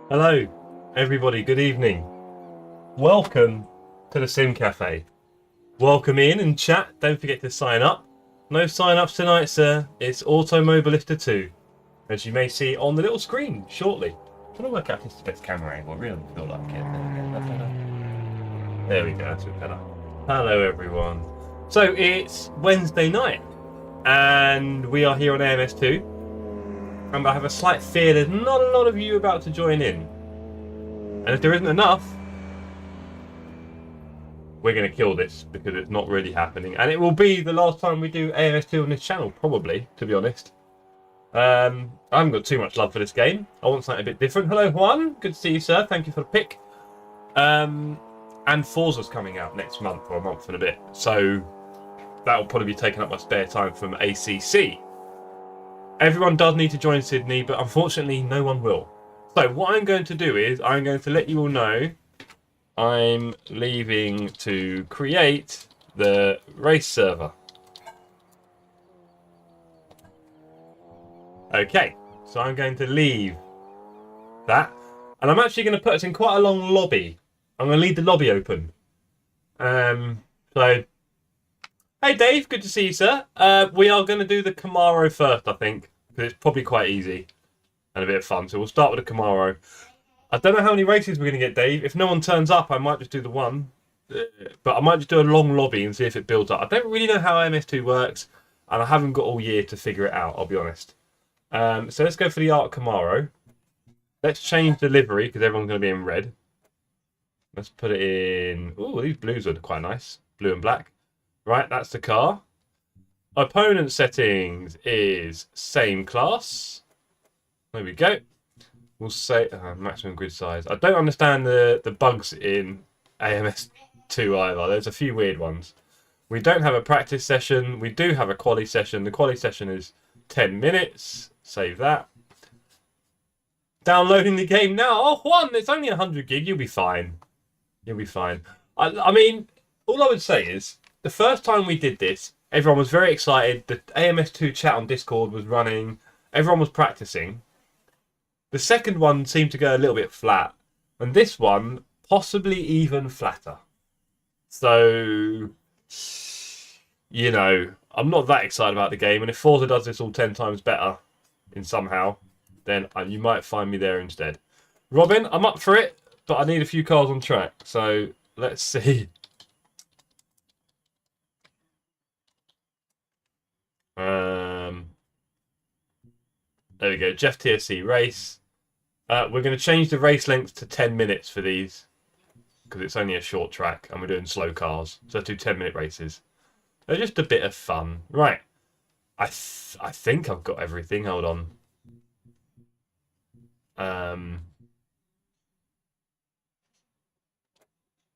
Hello, everybody. Good evening. Welcome to the Sim Cafe. Welcome in and chat. Don't forget to sign up. No sign-ups tonight, sir. It's Automobilista 2, as you may see on the little screen shortly. I'm trying to work out if it's the best camera angle. I really feel like it. There we go. That's a bit better. Hello, everyone. So it's Wednesday night, and we are here on AMS2. And I have a slight fear there's not a lot of you about to join in. And if there isn't enough, we're going to kill this because it's not really happening. And it will be the last time we do AMS2 on this channel, probably, to be honest. I haven't got too much love for this game. I want something a bit different. Hello, Juan. Good to see you, sir. Thank you for the pick. And Forza's coming out next month, or a month and a bit. So that will probably be taking up my spare time from ACC. Everyone does need to join Sydney, but unfortunately no one will. So what I'm going to do is I'm going to let you all know I'm leaving to create the race server. Okay, so I'm going to leave that. And I'm actually going to put us in quite a long lobby. I'm going to leave the lobby open. So... Hey Dave, good to see you, sir. We are going to do the Camaro first, I think, because it's probably quite easy and a bit of fun. So we'll start with the Camaro. I don't know how many races we're going to get, Dave. If no one turns up, I might just do the one. But I might just do a long lobby and see if it builds up. I don't really know how MS2 works, and I haven't got all year to figure it out, I'll be honest. So let's go for the Art Camaro. Let's change the livery, because everyone's going to be in red. Let's put it in... Ooh, these blues are quite nice. Blue and black. Right, that's the car. Opponent settings is same class. There we go. We'll say maximum grid size. I don't understand the bugs in AMS2 either. There's a few weird ones. We don't have a practice session. We do have a quali session. The quali session is 10 minutes. Save that. Downloading the game now. Oh, Juan, it's only 100 gig. You'll be fine. You'll be fine. I mean, all I would say is, the first time we did this, everyone was very excited. The AMS2 chat on Discord was running. Everyone was practicing. The second one seemed to go a little bit flat. And this one, possibly even flatter. So, you know, I'm not that excited about the game. And if Forza does this all 10 times better in somehow, then you might find me there instead. Robin, I'm up for it, but I need a few cars on track. So, let's see. There we go. Jeff TSC race. We're going to change the race length to 10 minutes for these because it's only a short track and we're doing slow cars. So let's do 10-minute races. They're just a bit of fun. Right. I think I've got everything. Hold on.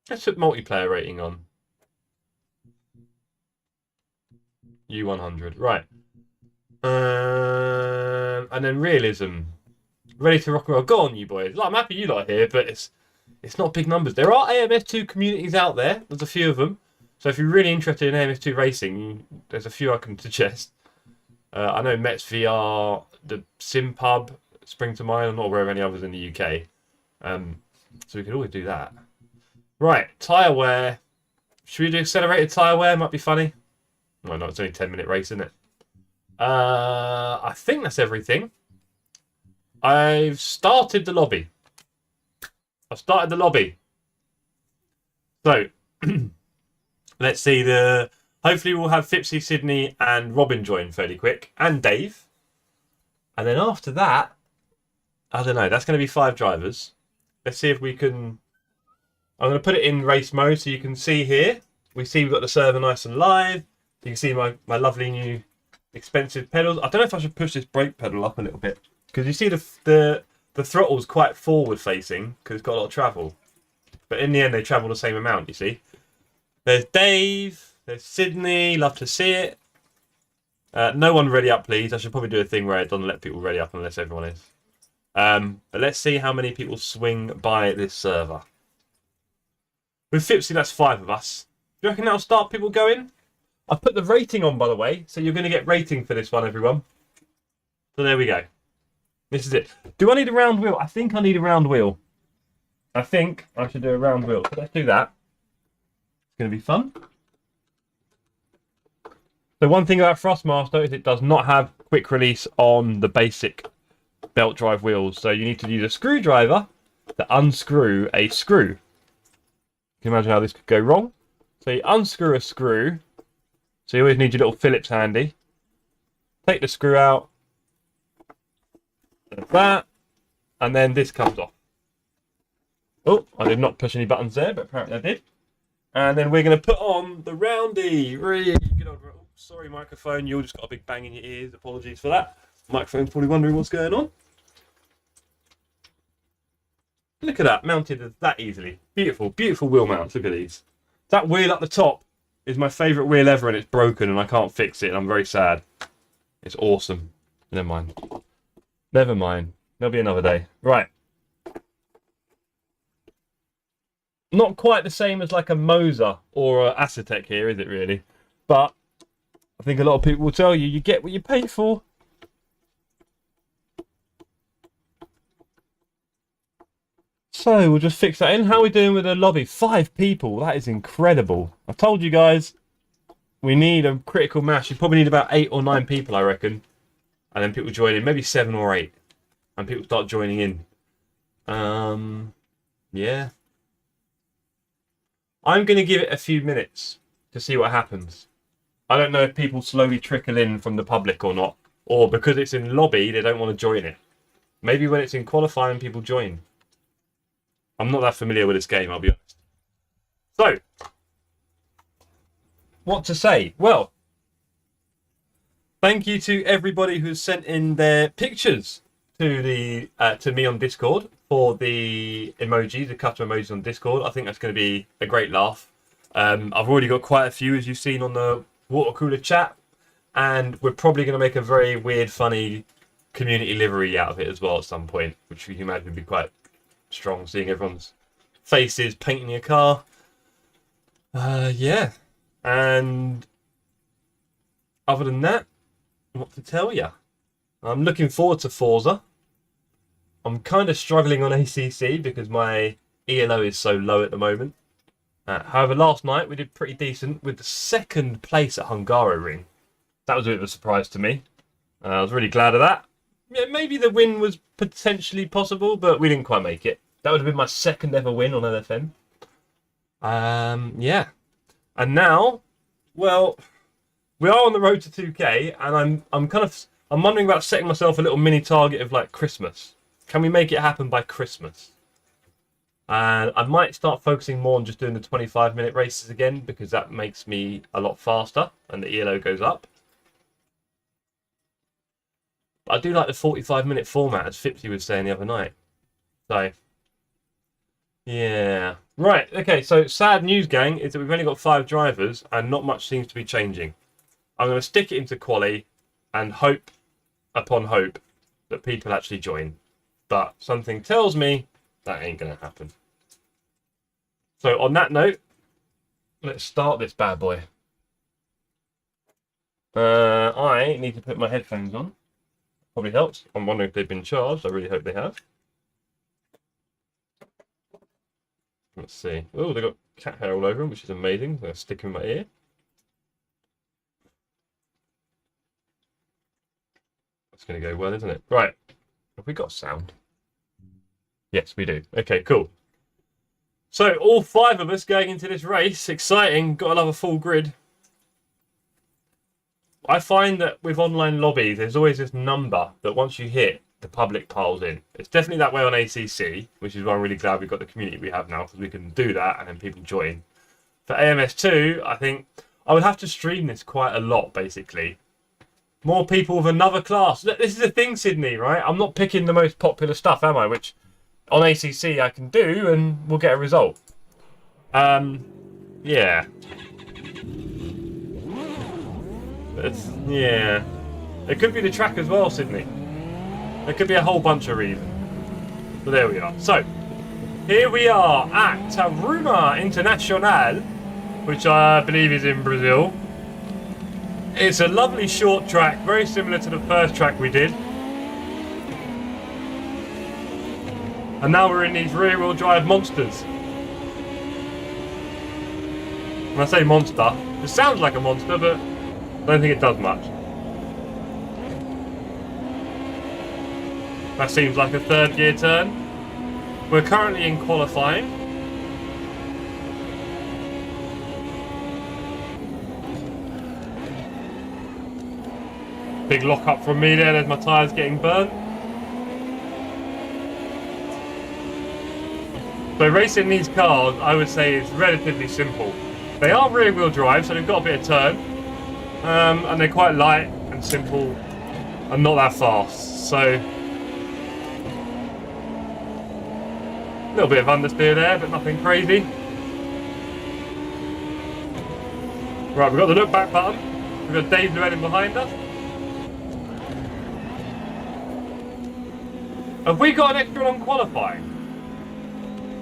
Let's put multiplayer rating on. U100. Right. And then realism. Ready to rock and roll. Go on, you boys. I'm happy you lot are here, but it's not big numbers. There are AMS2 communities out there. There's a few of them. So if you're really interested in AMS2 racing, there's a few I can suggest. I know Mets VR, the Sim Pub spring to mind. I'm not aware of any others in the UK. So we could always do that. Right, tyre wear. Should we do accelerated tyre wear? Might be funny. Well, no, it's only a 10-minute race, isn't it? I think that's everything. I've started the lobby. I've started the lobby. So, let's see. Hopefully we'll have Fipsy, Sydney and Robin join fairly quick. And Dave. And then after that, I don't know. That's going to be 5 drivers. Let's see if we can... I'm going to put it in race mode so you can see here. We see we've got the server nice and live. You can see my lovely new expensive pedals. I don't know if I should push this brake pedal up a little bit. Because you see the throttle's quite forward facing because it's got a lot of travel. But in the end they travel the same amount, you see. There's Dave. There's Sydney. Love to see it. No one ready up, please. I should probably do a thing where it doesn't let people ready up unless everyone is. But let's see how many people swing by this server. With Fipsy, that's 5 of us. Do you reckon that'll start people going? I've put the rating on, by the way, so you're going to get rating for this one, everyone. So there we go. This is it. Do I need a round wheel? I think I need a round wheel. I think I should do a round wheel. So let's do that. It's going to be fun. So one thing about Thrustmaster is it does not have quick release on the basic belt drive wheels. So you need to use a screwdriver to unscrew a screw. You can imagine how this could go wrong. So you unscrew a screw. So you always need your little Phillips handy. Take the screw out. Like that. And then this comes off. Oh, I did not push any buttons there, but apparently I did. And then we're going to put on the roundy. Really good old... Oh, sorry, microphone. You all just got a big bang in your ears. Apologies for that. Microphone's probably wondering what's going on. Look at that, mounted that easily. Beautiful, beautiful wheel mounts. Look at these. That wheel up the top is my favourite wheel ever, and it's broken, and I can't fix it, and I'm very sad. It's awesome. Never mind. Never mind. There'll be another day. Right. Not quite the same as like a Moser or a Assetto here, is it really? But I think a lot of people will tell you, you get what you pay for. So we'll just fix that in. How are we doing with the lobby? 5 people. That is incredible. I told you guys we need a critical mass. You probably need about 8 or 9 people, I reckon. And then people join in. Maybe 7 or 8. And people start joining in. Yeah. I'm going to give it a few minutes to see what happens. I don't know if people slowly trickle in from the public or not. Or because it's in lobby, they don't want to join it. Maybe when it's in qualifying, people join. I'm not that familiar with this game, I'll be honest. So, what to say? Well, thank you to everybody who's sent in their pictures to the to me on Discord for the emojis, the custom emojis on Discord. I think that's going to be a great laugh. I've already got quite a few, as you've seen on the water cooler chat, and we're probably going to make a very weird, funny community livery out of it as well at some point, which you can imagine would be quite strong, seeing everyone's faces painting your car. Yeah. And other than that, what to tell you? I'm looking forward to Forza. I'm kind of struggling on ACC because my ELO is so low at the moment. However, last night we did pretty decent with the 2nd place at Hungaroring. That was a bit of a surprise to me. I was really glad of that. Yeah, maybe the win was potentially possible, but we didn't quite make it. That would have been my 2nd ever win on LFM. Yeah. And now, well, we are on the road to 2K, and I'm wondering about setting myself a little mini target of like Christmas. Can we make it happen by Christmas? And I might start focusing more on just doing the 25-minute races again, because that makes me a lot faster and the ELO goes up. I do like the 45-minute format, as Fipsy was saying the other night. So, yeah. Right, okay, so sad news, gang, is that we've only got 5 drivers and not much seems to be changing. I'm going to stick it into quali and hope upon hope that people actually join. But something tells me that ain't going to happen. So, on that note, let's start this bad boy. I need to put my headphones on. Probably helps. I'm wondering if they've been charged. I really hope they have. Let's see. Oh, they've got cat hair all over them, which is amazing. I'm going to stick them in my ear. That's going to go well, isn't it? Right. Have we got sound? Yes, we do. Okay, cool. So, all 5 of us going into this race. Exciting. Got another full grid. I find that with online lobbies, there's always this number that once you hit, the public piles in. It's definitely that way on ACC, which is why I'm really glad we've got the community we have now, because we can do that and then people join. For AMS2, I think I would have to stream this quite a lot, basically. More people with another class. This is the thing, Sydney, right? I'm not picking the most popular stuff, am I? Which on ACC I can do and we'll get a result. Yeah. Yeah. It could be the track as well, Sydney. There could be a whole bunch of reasons. But there we are. So, here we are at Taruma Internacional, which I believe is in Brazil. It's a lovely short track, very similar to the first track we did. And now we're in these rear-wheel drive monsters. When I say monster, it sounds like a monster, but I don't think it does much. That seems like a third gear turn. We're currently in qualifying. Big lock up from me there, there's my tyres getting burnt. So racing these cars, I would say, is relatively simple. They are rear-wheel drive, so they've got a bit of turn. And they're quite light and simple and not that fast. So a little bit of understeer there, but nothing crazy. Right, we've got the look back button. We've got Dave Llewellyn behind us. Have we got an extra long qualifying?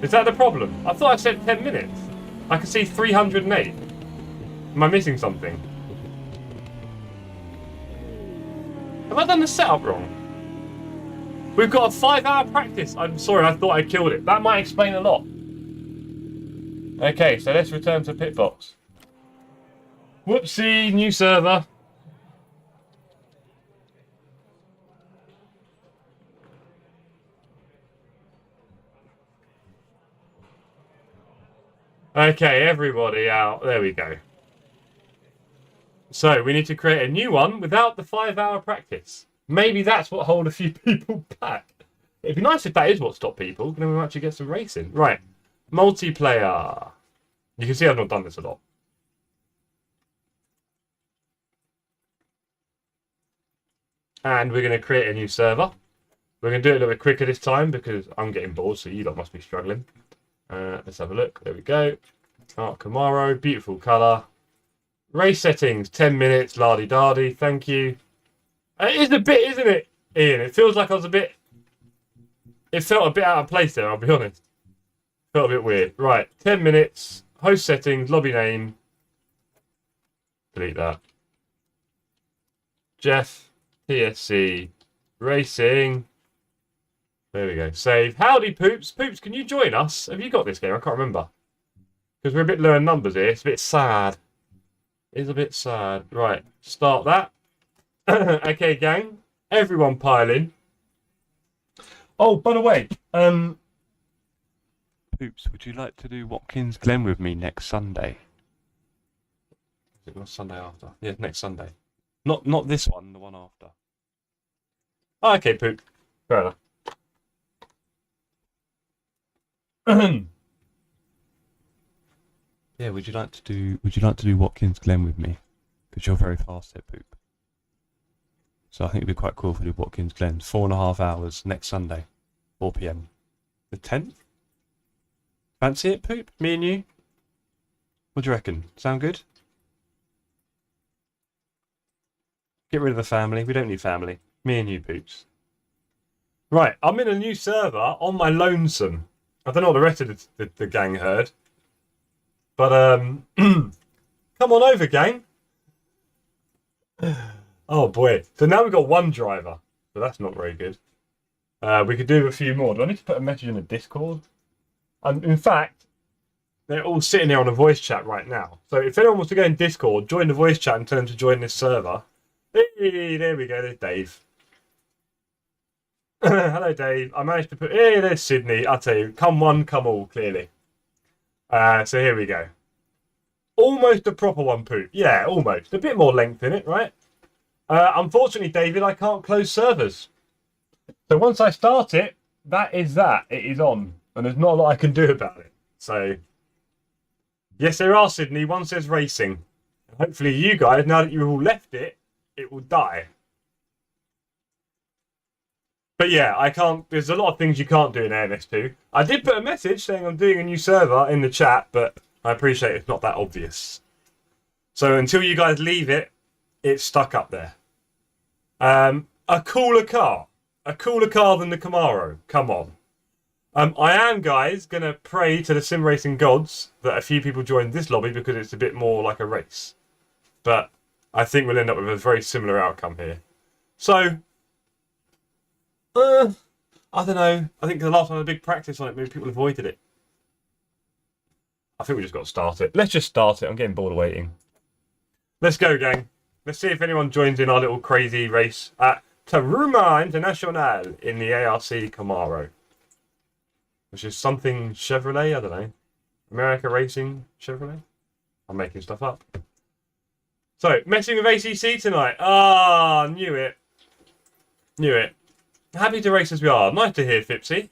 Is that the problem? I thought I said 10 minutes. I can see 308. Am I missing something? Have I done the setup wrong? We've got a 5-hour practice. I'm sorry, I thought I killed it. That might explain a lot. Okay, so let's return to pit box. Whoopsie, new server. Okay, everybody out. There we go. So we need to create a new one without the 5-hour practice. Maybe that's what hold a few people back. It'd be nice if that is what stopped people. Then we might actually get some racing. Right. Multiplayer. You can see I've not done this a lot. And we're going to create a new server. We're going to do it a little bit quicker this time because I'm getting bored, so you lot must be struggling. Let's have a look. There we go. Art Camaro, beautiful colour. Race settings, 10 minutes, lardy-dardy, thank you. It is a bit, isn't it, Ian? It feels like I was a bit... It felt a bit out of place there, I'll be honest. Felt a bit weird. Right, 10 minutes, host settings, lobby name. Delete that. Jeff, TSC, racing. There we go. Save. Howdy, Poops. Poops, can you join us? Have you got this game? I can't remember. Because we're a bit low in numbers here. It's a bit sad. It's a bit sad. Right. Start that. Okay, gang. Everyone pile in. Oh, by the way. Poops, would you like to do Watkins Glen with me next Sunday? Is it not Sunday after? Yeah, next Sunday. Not this one, the one after. Oh, okay, Poop. Fair enough. Yeah, would you like to do Watkins Glen with me? Because you're very fast at Poop. So I think it'd be quite cool if we do Watkins Glen. 4.5 hours next Sunday, 4 PM. The 10th? Fancy it, Poop? Me and you? What do you reckon? Sound good? Get rid of the family. We don't need family. Me and you, Poops. Right, I'm in a new server on my lonesome. I don't know what the rest of the gang heard. But, come on over, gang. Oh, boy. So now we've got one driver. But that's not very good. We could do a few more. Do I need to put a message in the Discord? In fact, they're all sitting there on a voice chat right now. So if anyone wants to go in Discord, join the voice chat and tell them to join this server. Hey, there we go. There's Dave. Hello, Dave. I managed to put... Hey, there's Sydney. I'll tell you. Come one, come all, clearly. So here we go. Almost a proper one, Poop. Yeah, almost. A bit more length in it, right? Unfortunately, David, I can't close servers. So once I start it, that is that. It is on. And there's not a lot I can do about it. So, yes, there are, Sydney. One says racing. Hopefully you guys, now that you've all left it, it will die. But yeah, I can't... There's a lot of things you can't do in AMS2. I did put a message saying I'm doing a new server in the chat, but I appreciate it's not that obvious. So until you guys leave it, it's stuck up there. A cooler car. A cooler car than the Camaro. Come on. I am, guys, going to pray to the sim racing gods that a few people join this lobby because it's a bit more like a race. But I think we'll end up with a very similar outcome here. So... I don't know. I think the last time I had a big practice on it, maybe people avoided it. I think we just got to start it. Let's just start it. I'm getting bored of waiting. Let's go, gang. Let's see if anyone joins in our little crazy race at Taruma Internacional in the ARC Camaro. Which is something Chevrolet, I don't know. America Racing Chevrolet? I'm making stuff up. So, messing with ACC tonight. Ah, knew it. Knew it. Happy to race as we are. Nice to hear, Fipsy.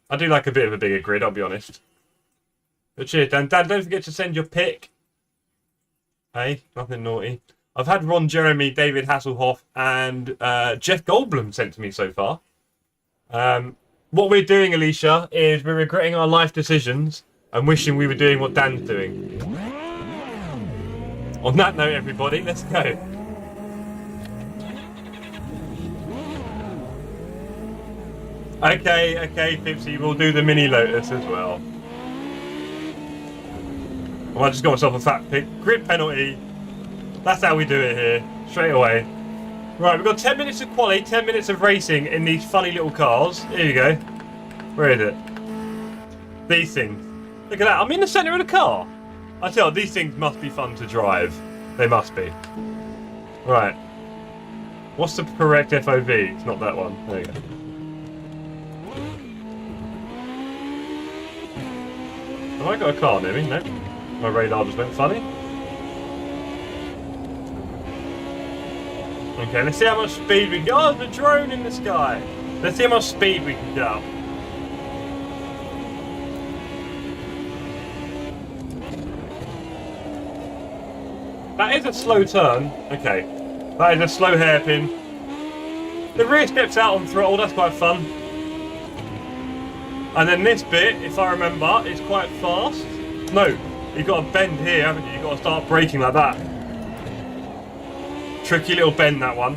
I do like a bit of a bigger grid, I'll be honest. But cheers, Dan. Dan, don't forget to send your pic. Hey, nothing naughty. I've had Ron Jeremy, David Hasselhoff, and Jeff Goldblum sent to me so far. What we're doing, Alicia, is we're regretting our life decisions and wishing we were doing what Dan's doing. On that note, everybody, let's go. Okay, Pipsy, we'll do the Mini Lotus as well. Well, I just got myself a fat pick. Grid penalty. That's how we do it here. Straight away. Right, we've got 10 minutes of quali, 10 minutes of racing in these funny little cars. Here you go. Where is it? These things. Look at that. I'm in the centre of the car. I tell you, these things must be fun to drive. They must be. Right. What's the correct FOV? It's not that one. There you go. Have I got a car near me? No. My radar just went funny. Okay, let's see how much speed we can get. Oh, there's a drone in the sky. Let's see how much speed we can go. That is a slow turn. Okay. That is a slow hairpin. The rear steps out on throttle, that's quite fun. And then this bit, if I remember, is quite fast. No, you've got to bend here, haven't you? You've got to start braking like that. Tricky little bend, that one.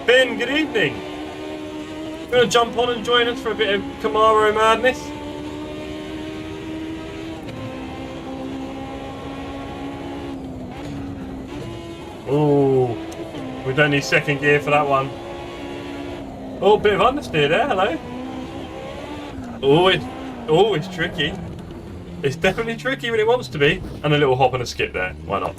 Ben, good evening. You want to jump on and join us for a bit of Camaro madness? Oh, we don't need second gear for that one. Oh, bit of understeer there, hello. Oh, it's tricky. It's definitely tricky when it wants to be. And a little hop and a skip there, why not?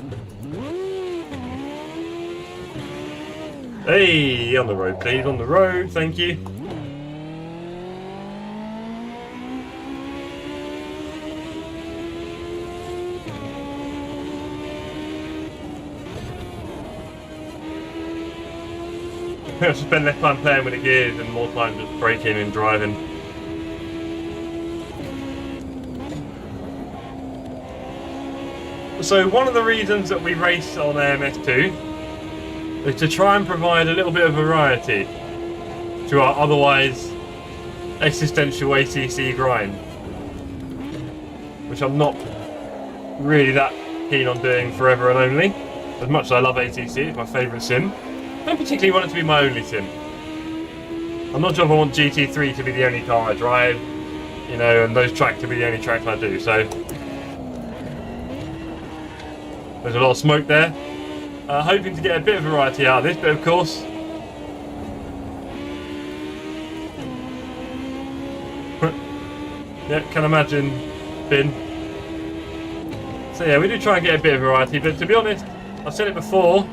Hey, on the road please, on the road, thank you. I have to spend less time playing with the gears and more time just braking and driving. So one of the reasons that we race on AMS2 is to try and provide a little bit of variety to our otherwise existential ACC grind, which I'm not really that keen on doing forever and only. As much as I love ACC, it's my favourite sim. I don't particularly want it to be my only sim. I'm not sure if I want GT3 to be the only car I drive, you know, and those tracks to be the only tracks I do, so... There's a lot of smoke there. Hoping to get a bit of variety out of this, but of course... yeah, can imagine, Finn. So yeah, we do try and get a bit of variety, but to be honest, I've said it before,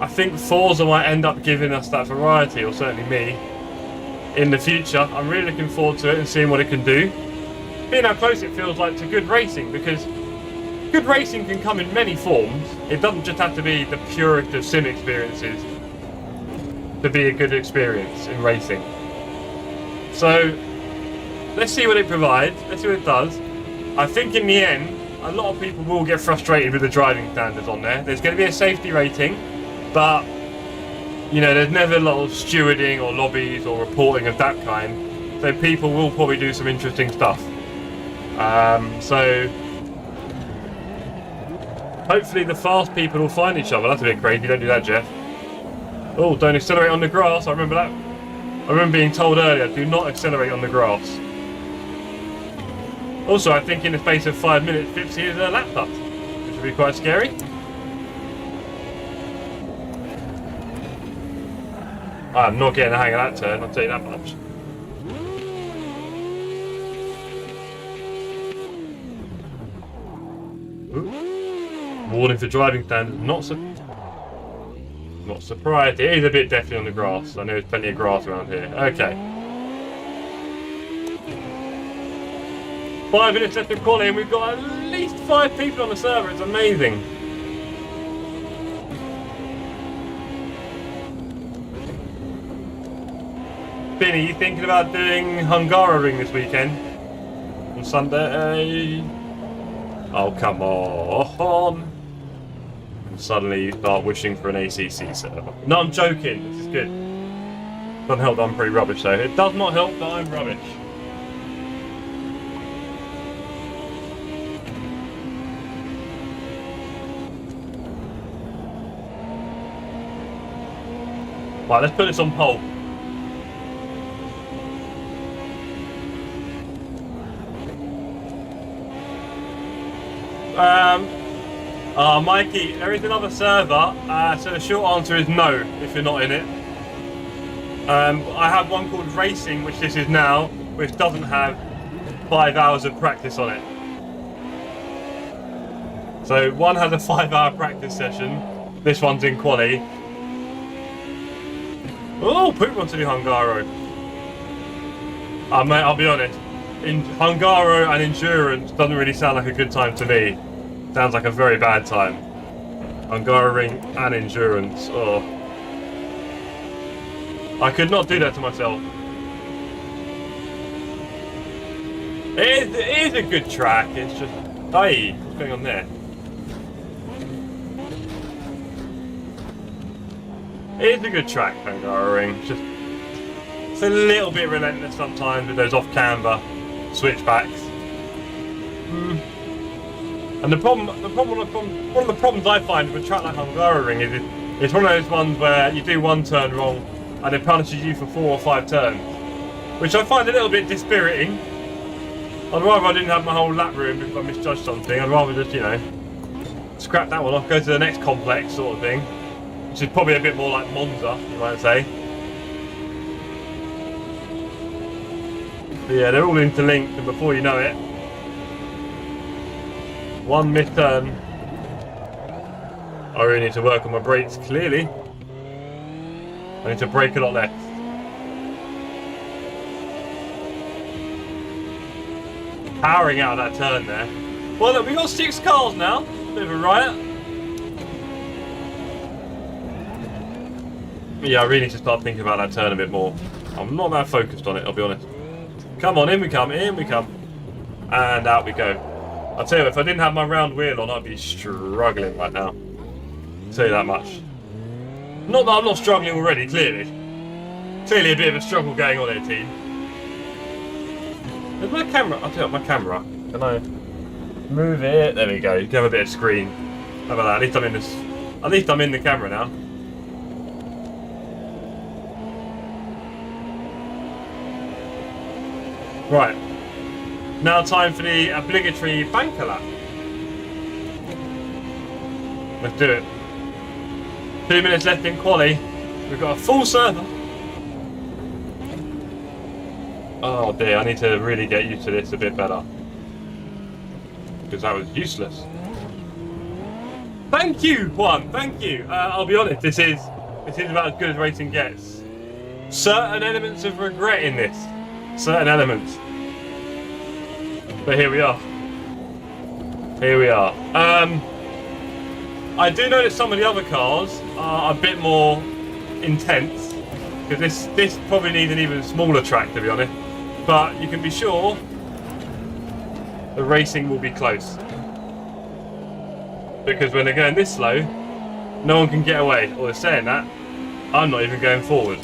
I think Forza might end up giving us that variety, or certainly me, in the future. I'm really looking forward to it and seeing what it can do. Being how close it feels like to good racing, because good racing can come in many forms. It doesn't just have to be the purest of sim experiences to be a good experience in racing. So, let's see what it provides, let's see what it does. I think in the end, a lot of people will get frustrated with the driving standards on there. There's going to be a safety rating, but you know, there's never a lot of stewarding or lobbies or reporting of that kind, so people will probably do some interesting stuff. So hopefully the fast people will find each other. That's a bit crazy, don't do that, Jeff. Oh, don't accelerate on the grass, I remember that. I remember being told earlier, do not accelerate on the grass. Also, I think in the space of 5 minutes, Pipsy is a lap cut, which would be quite scary. I'm not getting the hang of that turn, I'll tell you that much. Ooh. Warning for driving standards, not surprised. It is a bit definitely on the grass. I know there's plenty of grass around here. Okay. 5 minutes left of quality and we've got at least 5 people on the server. It's amazing. Binny, you thinking about doing Hungaroring this weekend? On Sunday? Oh, come on. And suddenly you start wishing for an ACC server. No, I'm joking. This is good. Doesn't help that I'm pretty rubbish though. It does not help that I'm rubbish. Right, let's put this on pole. Mikey, there is another server, so the short answer is no, if you're not in it. I have one called Racing, which this is now, which doesn't have 5 hours of practice on it. So one has a 5-hour practice session, this one's in quali. Oh, Poop wants to do Hungaro. Mate, I'll be honest, Hungaro and Endurance doesn't really sound like a good time to me. Sounds like a very bad time. Hungaroring and Endurance. Oh. I could not do that to myself. It is a good track. It's just... Hey, what's going on there? It is a good track, Hungaroring. It's a little bit relentless sometimes with those off-camber switchbacks. And one of the problems I find with a track like Hungaroring is it's one of those ones where you do one turn wrong and it punishes you for 4 or 5 turns, which I find a little bit dispiriting. I'd rather I didn't have my whole lap room because I misjudged something. I'd rather just, you know, scrap that one off, go to the next complex sort of thing, which is probably a bit more like Monza, you might say. But yeah, they're all interlinked, and before you know it, one missed turn. I really need to work on my brakes, clearly. I need to brake a lot less. Powering out of that turn there. Well, look, we've got 6 cars now. Bit of a riot. Yeah, I really need to start thinking about that turn a bit more. I'm not that focused on it, I'll be honest. Come on, in we come, in we come. And out we go. I'll tell you, if I didn't have my round wheel on, I'd be struggling right now. I'll tell you that much. Not that I'm not struggling already, clearly. Clearly a bit of a struggle going on here, team. There's my camera. I'll tell you what, my camera. Can I move it? There we go. You can have a bit of screen. How about that? At least I'm in this. At least I'm in the camera now. Right. Now time for the obligatory banker lap. Let's do it. 2 minutes left in quali. We've got a full server. Oh dear, I need to really get used to this a bit better. Because that was useless. Thank you, Juan, thank you. I'll be honest, this is about as good as racing gets. Certain elements of regret in this. Certain elements. But here we are. Here we are. I do know that some of the other cars are a bit more intense, because this probably needs an even smaller track, to be honest. But you can be sure the racing will be close, because when they're going this slow, no one can get away. Or they're saying that, I'm not even going forward.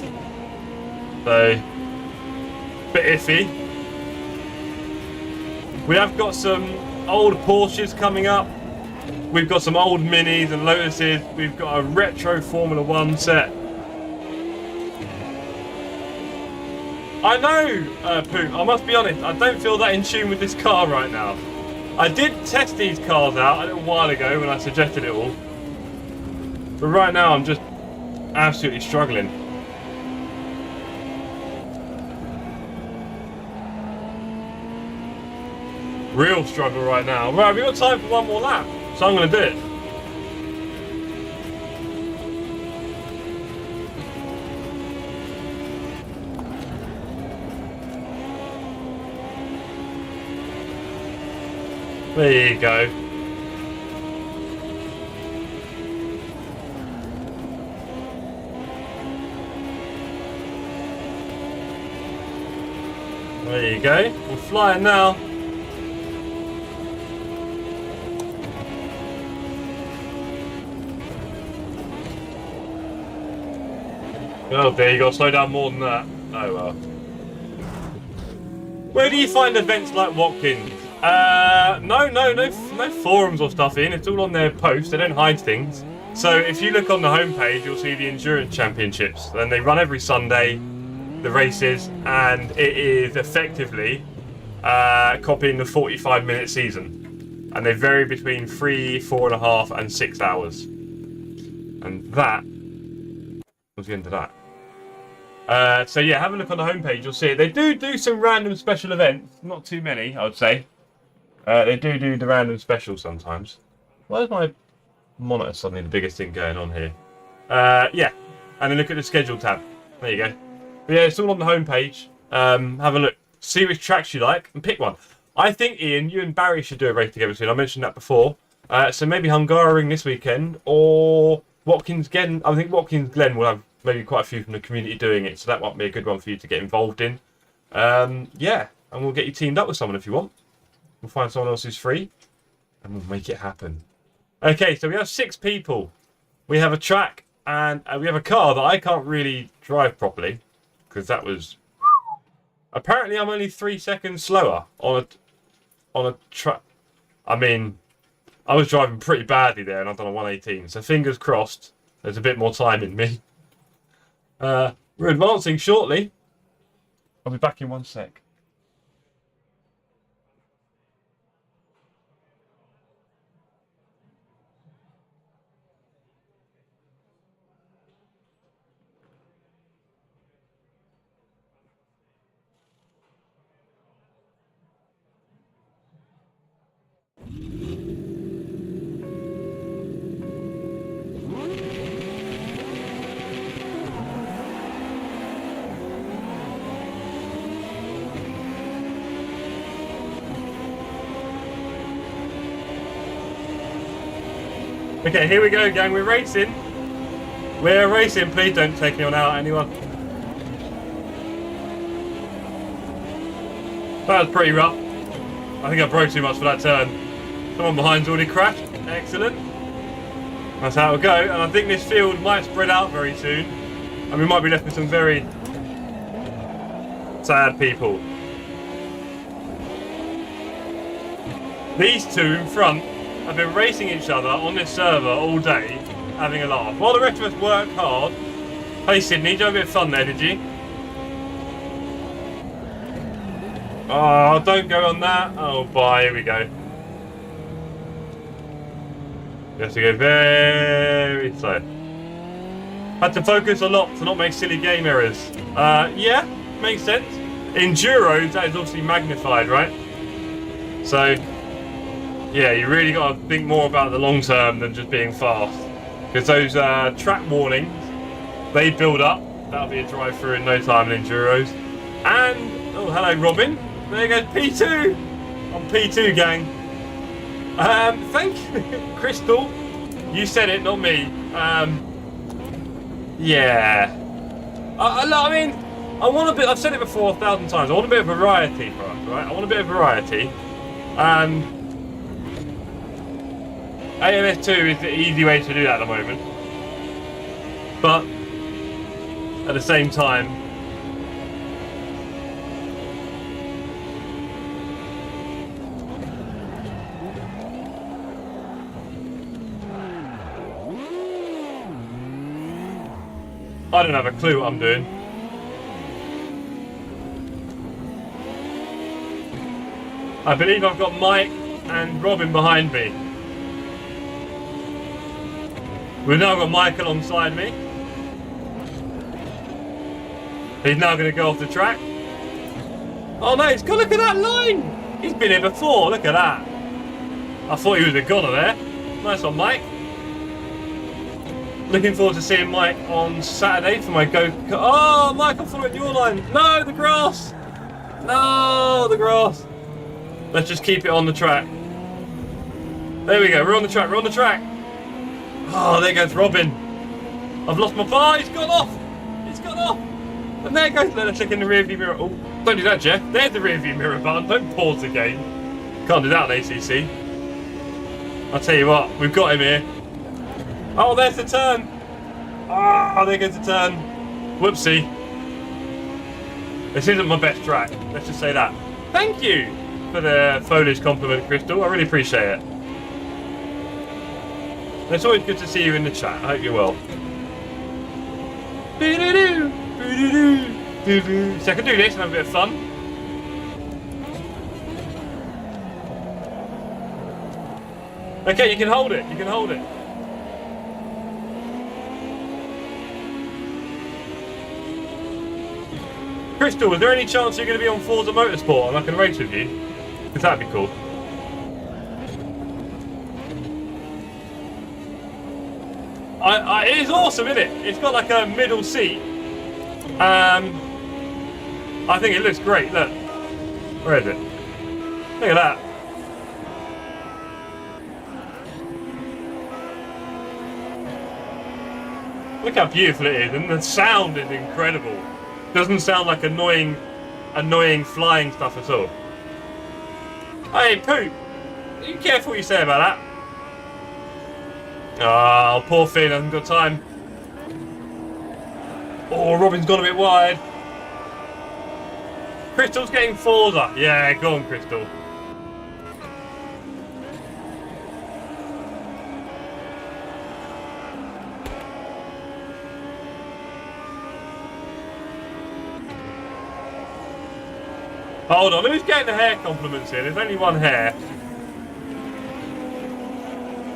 So, bit iffy. We have got some old Porsches coming up. We've got some old Minis and Lotuses. We've got a retro Formula 1 set. I know, Pooh, I must be honest, I don't feel that in tune with this car right now. I did test these cars out a little while ago when I suggested it all. But right now I'm just absolutely struggling. Real struggle right now. Right, we've got time for one more lap, so I'm going to do it. There you go. There you go. We're flying now. Oh dear, you got to slow down more than that. Oh well. Where do you find events like Watkins? No forums or stuff in. It's all on their posts. They don't hide things. So if you look on the homepage, you'll see the Endurance Championships. And they run every Sunday, the races, and it is effectively copying the 45-minute season. And they vary between 3, 4.5, and 6 hours. And that was the end of that. So yeah, have a look on the homepage, you'll see it. They do some random special events. Not too many, I would say. They do the random specials sometimes. Why is my monitor suddenly the biggest thing going on here? Yeah, and then look at the schedule tab. There you go. But yeah, it's all on the homepage. Have a look. See which tracks you like and pick one. I think, Ian, you and Barry should do a race together soon. I mentioned that before. So maybe Hungaroring this weekend or Watkins Glen. I think Watkins Glen will have maybe quite a few from the community doing it. So that might be a good one for you to get involved in. Yeah, and we'll get you teamed up with someone if you want. We'll find someone else who's free and we'll make it happen. Okay, so we have 6 people. We have a track and we have a car that I can't really drive properly because that was... Apparently I'm only 3 seconds slower on a track. I mean, I was driving pretty badly there and I've done a 118. So fingers crossed there's a bit more time in me. We're advancing shortly. I'll be back in 1 sec. Okay, here we go, gang. We're racing. We're racing. Please don't take anyone out, anyone. That was pretty rough. I think I broke too much for that turn. Someone behind's already crashed. Excellent. That's how it'll go. And I think this field might spread out very soon. And we might be left with some very sad people. These two in front have been racing each other on this server all day, having a laugh. While the rest of us work hard. Hey Sydney, did you have a bit of fun there, did you? Oh, don't go on that. Oh, bye, here we go. You have to go very slow. Had to focus a lot to not make silly game errors. Yeah, makes sense. Enduros, that is obviously magnified, right? So, yeah, you really got to think more about the long term than just being fast. Because those track warnings, they build up. That'll be a drive through in no time in Enduros. And, oh, hello Robin. There goes P2. I'm P2, gang. Thank you, Crystal. You said it, not me. Yeah. I mean, I want a bit, I've said it before 1,000 times, I want a bit of variety for us, right? I want a bit of variety. AMS2 is the easy way to do that at the moment. But, at the same time, I don't have a clue what I'm doing. I believe I've got Mike and Robin behind me. We've now got Mike alongside me. He's now going to go off the track. Oh no, it's got, look at that line! He's been here before, look at that. I thought he was a goner there. Nice one, Mike. Looking forward to seeing Mike on Saturday for my go. Oh, Mike, I'm following your line. No, the grass. No, the grass. Let's just keep it on the track. There we go, we're on the track, we're on the track. Oh, there goes Robin. I've lost my bar, he's gone off. He's gone off. And there goes, let's look in the rear view mirror. Oh, don't do that, Jeff. There's the rear view mirror button. Don't pause the game. Can't do that on ACC. I'll tell you what, we've got him here. Oh, there's the turn. Oh, there goes the turn. Whoopsie. This isn't my best track. Let's just say that. Thank you for the foliage compliment, Crystal. I really appreciate it. It's always good to see you in the chat. I hope you're well. So I can do this and have a bit of fun. Okay, you can hold it. You can hold it. Crystal, is there any chance you're going to be on Forza Motorsport and I can race with you? Because that'd be cool. It is awesome, isn't it? It's got like a middle seat. I think it looks great. Look. Where is it? Look at that. Look how beautiful it is, and the sound is incredible. Doesn't sound like annoying flying stuff at all. Hey, Poop! Be careful what you say about that. Oh, poor Finn, hasn't got time. Oh, Robin's gone a bit wide. Crystal's getting Forza. Yeah, go on, Crystal. Hold on, who's getting the hair compliments here? There's only one hair.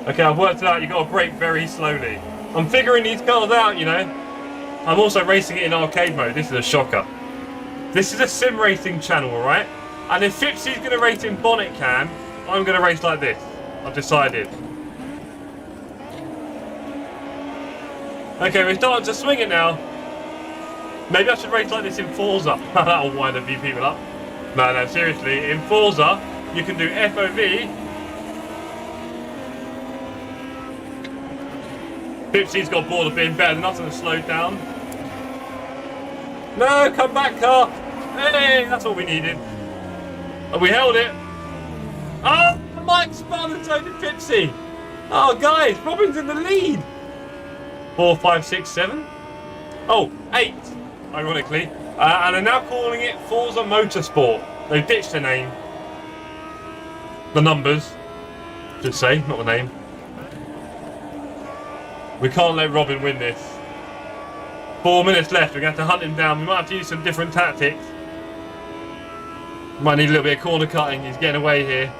Okay, I've worked it out, you've got to brake very slowly. I'm figuring these cars out, you know. I'm also racing it in arcade mode. This is a shocker. This is a sim racing channel, alright? And if Fipsy's going to race in bonnet cam, I'm going to race like this. I've decided. Okay, we're starting to swing it now. Maybe I should race like this in Forza. That'll wind a few people up. No, seriously. In Forza, you can do FOV. Pipsy's got bored of being better than us and slowed down. No, come back, car. Hey, that's what we needed. And we held it. Oh, Mike spun and so did Pipsy. Oh, guys, Robin's in the lead. 4, 5, 6, 7. Oh, 8, ironically. And they're now calling it Forza Motorsport. They've ditched the name. The numbers, should say, not the name. We can't let Robin win this. 4 minutes left, we're going to have to hunt him down. We might have to use some different tactics. Might need a little bit of corner cutting, he's getting away here.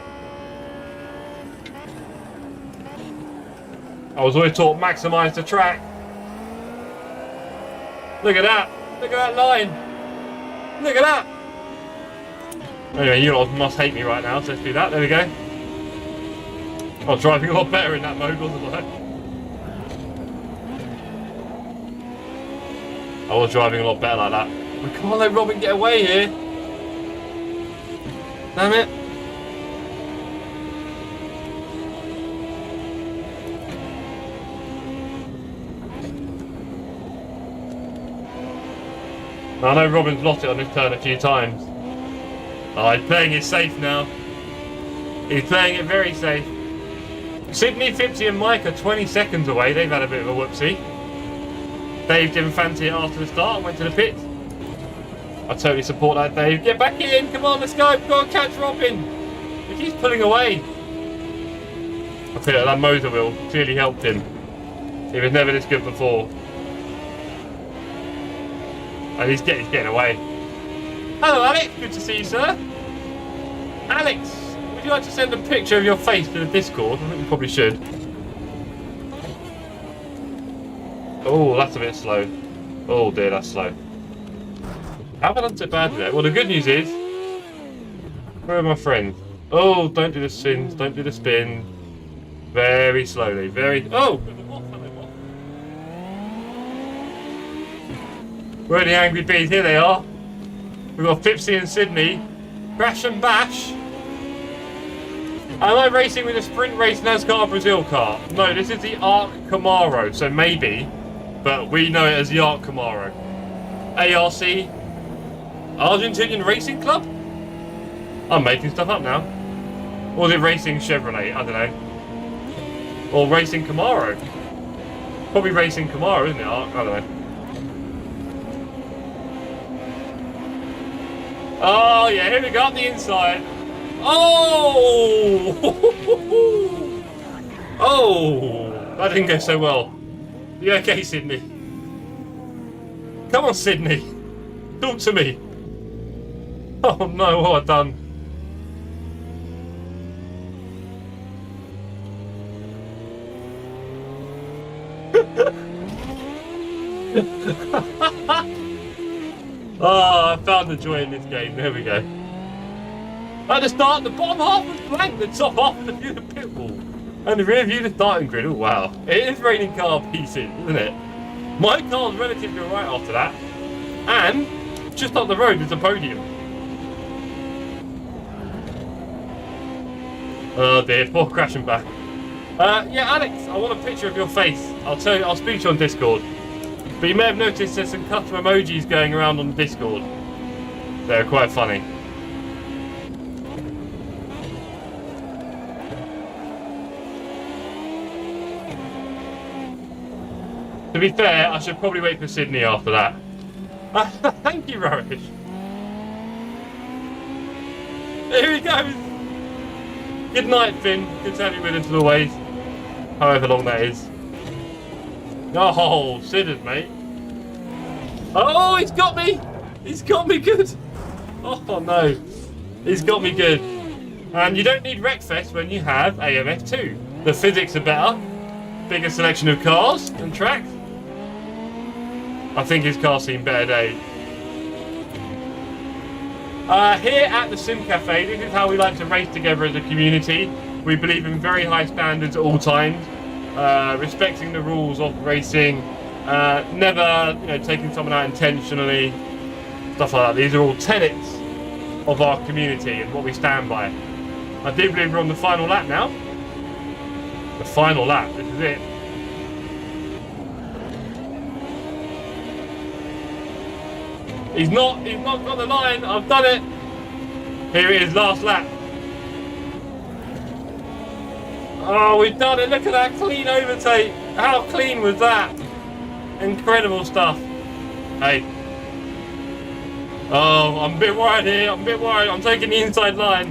I was always taught maximise the track. Look at that. Look at that line. Look at that. Anyway, you lot must hate me right now, so let's do that. There we go. I was driving a lot better in that mode, wasn't I? I was driving a lot better like that. We can't let Robin get away here. Damn it. I know Robin's lost it on this turn a few times. Oh, he's playing it safe now. He's playing it very safe. Sydney, Fipsy and Mike are 20 seconds away. They've had a bit of a whoopsie. Dave didn't fancy it after the start and went to the pit. I totally support that, Dave. Get back in! Come on, let's go! Go and catch Robin! He keeps pulling away. I feel like that motor wheel clearly helped him. He was never this good before. And he's getting away. Hello, Alex. Good to see you, sir. Alex, would you like to send a picture of your face to the Discord? I think you probably should. Oh, that's a bit slow. Oh dear, that's slow. How have I done so bad today? Well, the good news is Where are my friends? Oh, don't do the spins. Don't do the spin. Very slowly. Very... Oh! Where are the angry bees? Here they are. We've got Pipsy and Sydney. Crash and bash. Am I racing with a sprint race NASCAR Brazil car? No, this is the ARC Camaro, so maybe, but we know it as the ARC Camaro. ARC, Argentinian Racing Club? I'm making stuff up now. Or is it Racing Chevrolet? I don't know. Or Racing Camaro? Probably Racing Camaro, isn't it, ARC? I don't know. Oh, yeah, here we go, up the inside. Oh! Oh! That didn't go so well. You okay, Sydney? Come on, Sydney. Talk to me. Oh no, what have I done? Oh, I found the joy in this game. There we go. At the start, the bottom half was blank, the top half was the view of the pit wall. And the rear view, the starting grid. Oh, wow. It is raining car pieces, isn't it? My car's relatively alright after that. And just up the road is a podium. Oh dear, poor crashing back. Yeah, Alex, I want a picture of your face. I'll tell you, I'll speak to you on Discord. But you may have noticed there's some custom emojis going around on Discord. They're quite funny. To be fair, I should probably wait for Sydney after that. Thank you, Rarish. Here he goes. Good night, Finn. Good to have you with us as always. However long that is. Oh, scissors, mate. Oh, he's got me. He's got me good. Oh, no. He's got me good. And you don't need Wreckfest when you have AMS2. The physics are better. Bigger selection of cars and tracks. I think his car's seen better days. Here at the Sim Cafe, this is how we like to race together as a community. We believe in very high standards at all times, respecting the rules of racing, never, taking someone out intentionally, stuff like that. These are all tenets of our community and what we stand by. I do believe we're on the final lap now. The final lap, this is it. He's not got the line. I've done it. Here it is, last lap. Oh, we've done it. Look at that clean overtake. How clean was that? Incredible stuff. Hey. Oh, I'm a bit worried here. I'm a bit worried. I'm taking the inside line.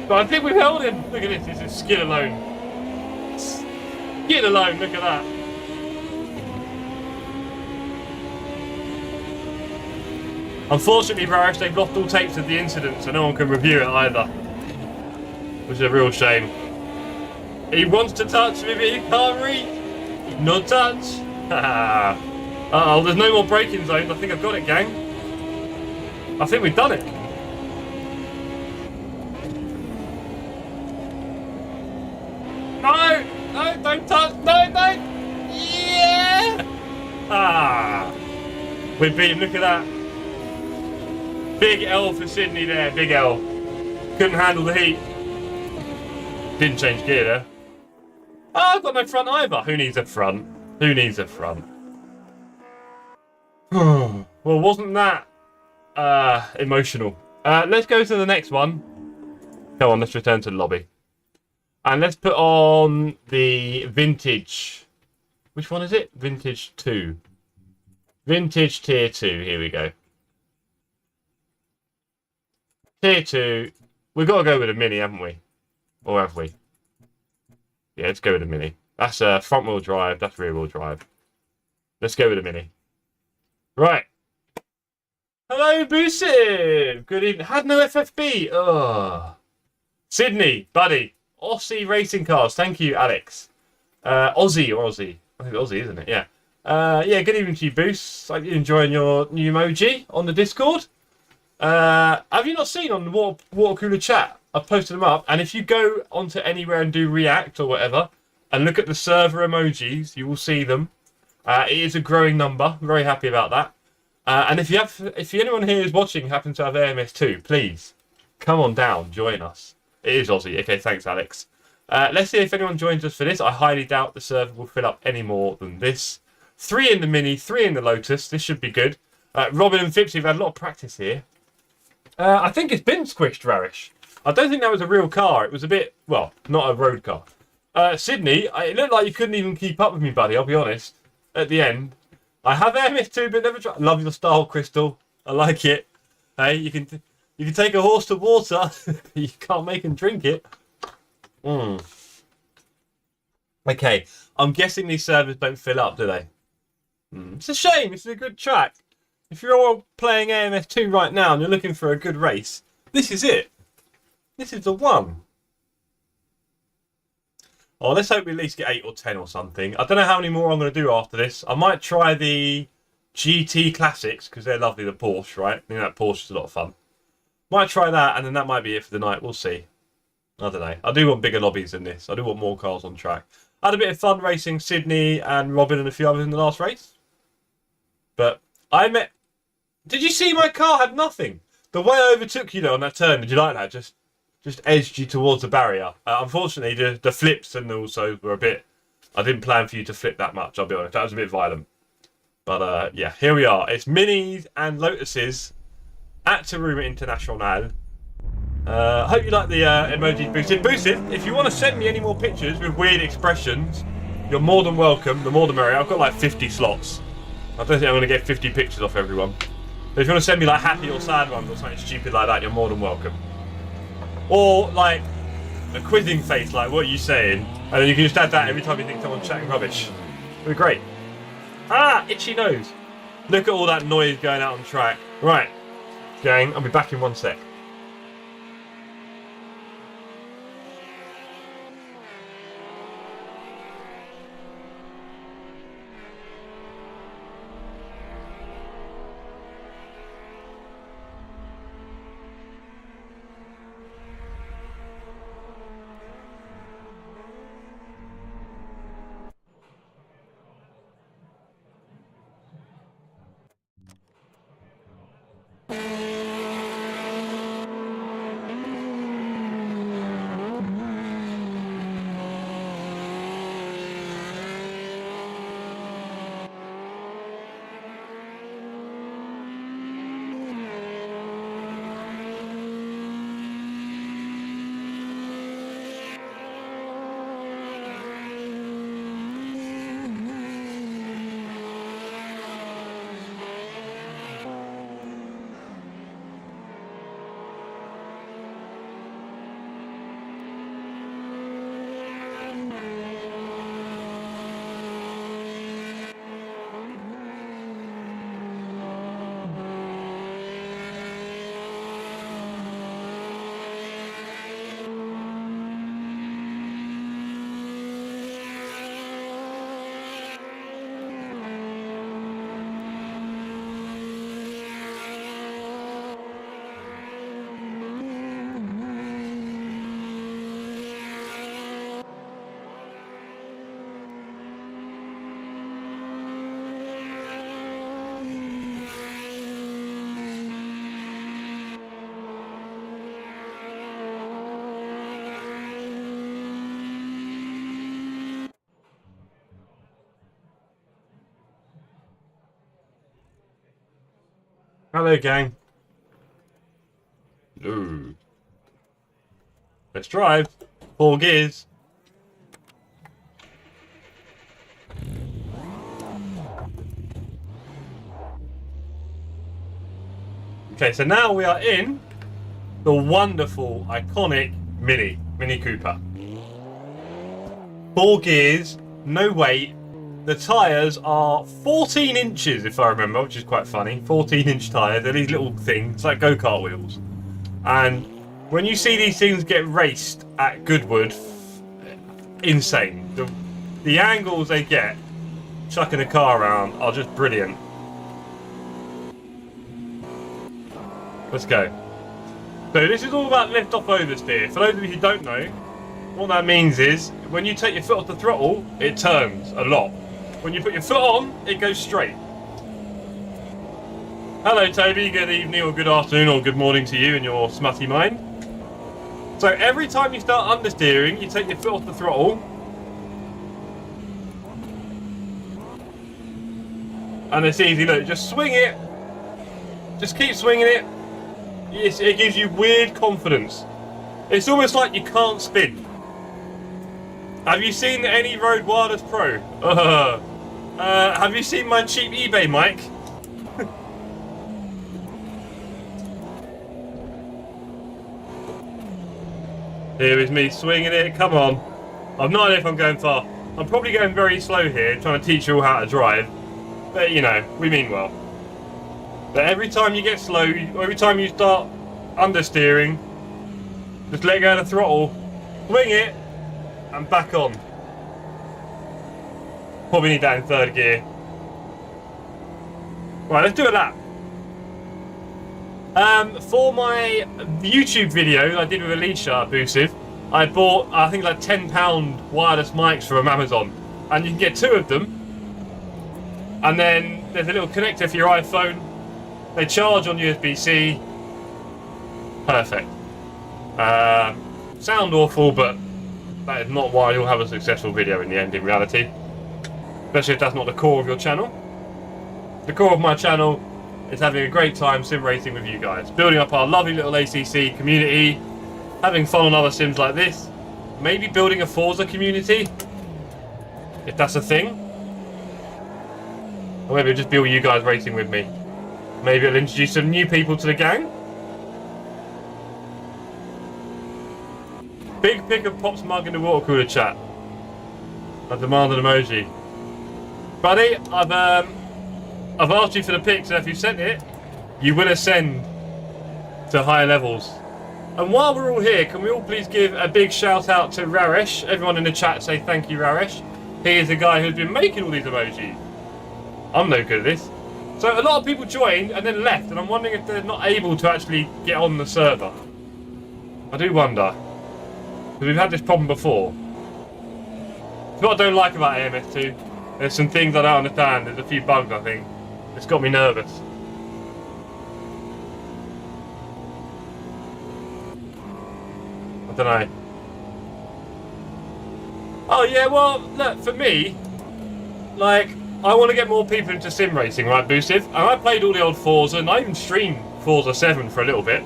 But I think we've held him. Look at this. This is skid alone. Skid alone. Look at that. Unfortunately, Rarish, they've lost all tapes of the incident, so no one can review it either. Which is a real shame. He wants to touch me, but he can't reach. No touch. Uh-oh, there's no more braking zones. I think I've got it, gang. I think we've done it. No! No, don't touch! No, don't! Yeah! Ah! We beat him, look at that. Big L for Sydney there, big L. Couldn't handle the heat. Didn't change gear there. Oh, I've got no front either. Who needs a front? Who needs a front? Well, wasn't that emotional? Let's go to the next one. Come on, let's return to the lobby. And let's put on the vintage. Which one is it? Vintage 2. Vintage Tier 2. Here we go. Tier 2. We've got to go with a Mini, haven't we? Or have we? Yeah, let's go with a Mini. That's front wheel drive. That's rear wheel drive. Let's go with a Mini. Right. Hello, Boosiv. Good evening. Had no FFB. Ugh. Sydney, buddy. Aussie Racing Cars. Thank you, Alex. Aussie or Aussie? I think Aussie, isn't it? Yeah. Yeah, good evening to you, Boost. Hope you're enjoying your new emoji on the Discord. Have you not seen on the water cooler chat? I've posted them up, and if you go onto anywhere and do React or whatever, and look at the server emojis, you will see them. It is a growing number. Very happy about that. And if anyone here is watching happens to have AMS2, please come on down, join us. It is Aussie. Okay, thanks, Alex. Let's see if anyone joins us for this. I highly doubt the server will fill up any more than this. 3 in the Mini, 3 in the Lotus. This should be good. Robin and Fipsy have had a lot of practice here. I think it's been squished, Rarish. I don't think that was a real car. It was a bit, well, not a road car. Sydney, it looked like you couldn't even keep up with me, buddy, I'll be honest. At the end. I have AMS2, but never tried. Love your style, Crystal. I like it. Hey, you can take a horse to water, but you can't make him drink it. Okay, I'm guessing these servers don't fill up, do they? It's a shame. It's a good track. If you're all playing AMS2 right now and you're looking for a good race, this is it. This is the one. Oh, let's hope we at least get 8 or 10 or something. I don't know how many more I'm going to do after this. I might try the GT Classics because they're lovely, the Porsche, right? I think that Porsche is a lot of fun. Might try that, and then that might be it for the night. We'll see. I don't know. I do want bigger lobbies than this. I do want more cars on track. I had a bit of fun racing Sydney and Robin and a few others in the last race. But I met... Did you see my car had nothing? The way I overtook you though on that turn, did you like that? Just edged you towards the barrier. Unfortunately, the flips and also were a bit... I didn't plan for you to flip that much, I'll be honest. That was a bit violent. But yeah, here we are. It's Minis and Lotuses at Taruma Internacional. Hope you like the emojis boosted. Boosted, if you want to send me any more pictures with weird expressions, you're more than welcome. The more the merrier. I've got like 50 slots. I don't think I'm going to get 50 pictures off everyone. But if you want to send me like happy or sad ones or something stupid like that, you're more than welcome. Or like a quizzing face, like what are you saying? And then you can just add that every time you think someone's chatting rubbish. It'll be great. Ah, itchy nose. Look at all that noise going out on track. Right, gang, I'll be back in 1 sec. Hello, gang. Ooh. Let's drive. 4 gears. Okay, so now we are in the wonderful, iconic Mini Cooper. 4 gears, no weight. The tyres are 14 inches, if I remember, which is quite funny. 14-inch tyres. They're these little things, like go-kart wheels. And when you see these things get raced at Goodwood, insane. The angles they get chucking a car around are just brilliant. Let's go. So this is all about lift off oversteer. For those of you who don't know, what that means is when you take your foot off the throttle, it turns a lot. When you put your foot on, it goes straight. Hello Toby, good evening or good afternoon or good morning to you in your smutty mind. So every time you start understeering, you take your foot off the throttle. And it's easy, look, just swing it. Just keep swinging it. It gives you weird confidence. It's almost like you can't spin. Have you seen any Rode Wireless Pro? Have you seen my cheap eBay mic? Here is me swinging it, come on. I've no idea if I'm going far. I'm probably going very slow here, trying to teach you all how to drive. But, you know, we mean well. But every time you get slow, every time you start understeering, just let go of the throttle, swing it, and back on. Probably need that in third gear. Right, let's do a lap. For my YouTube video I did with Alicia Abusive, I bought, I think, like £10 wireless mics from Amazon. And you can get 2 of them. And then there's a little connector for your iPhone. They charge on USB-C. Perfect. Sound awful, but that is not why you'll have a successful video in the end, in reality. Especially if that's not the core of your channel. The core of my channel is having a great time sim racing with you guys. Building up our lovely little ACC community. Having fun on other sims like this. Maybe building a Forza community. If that's a thing. Or maybe it'll just be all you guys racing with me. Maybe it'll introduce some new people to the gang. Big pic of Pop's mug in the water cooler chat. I demand an emoji. Buddy, I've asked you for the pic, so if you sent it, you will ascend to higher levels. And while we're all here, can we all please give a big shout out to Raresh? Everyone in the chat say thank you, Raresh. He is the guy who's been making all these emojis. I'm no good at this. So a lot of people joined and then left, and I'm wondering if they're not able to actually get on the server. I do wonder. Because we've had this problem before. It's what I don't like about AMS2. There's some things I don't understand. There's a few bugs, I think. It's got me nervous. I don't know. Oh yeah, well, look, for me, like, I want to get more people into sim racing, right, Boosive? And I played all the old Forza, and I even streamed Forza 7 for a little bit.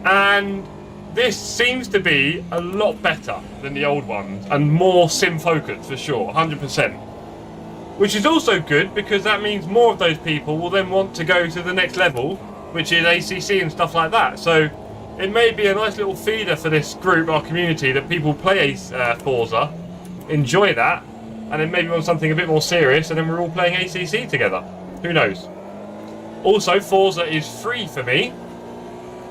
And this seems to be a lot better than the old ones, and more sim focused, for sure, 100%. Which is also good, because that means more of those people will then want to go to the next level, which is ACC and stuff like that. So it may be a nice little feeder for this group, our community, that people play Forza, enjoy that, and then maybe on something a bit more serious, and then we're all playing ACC together. Who knows? Also, Forza is free for me,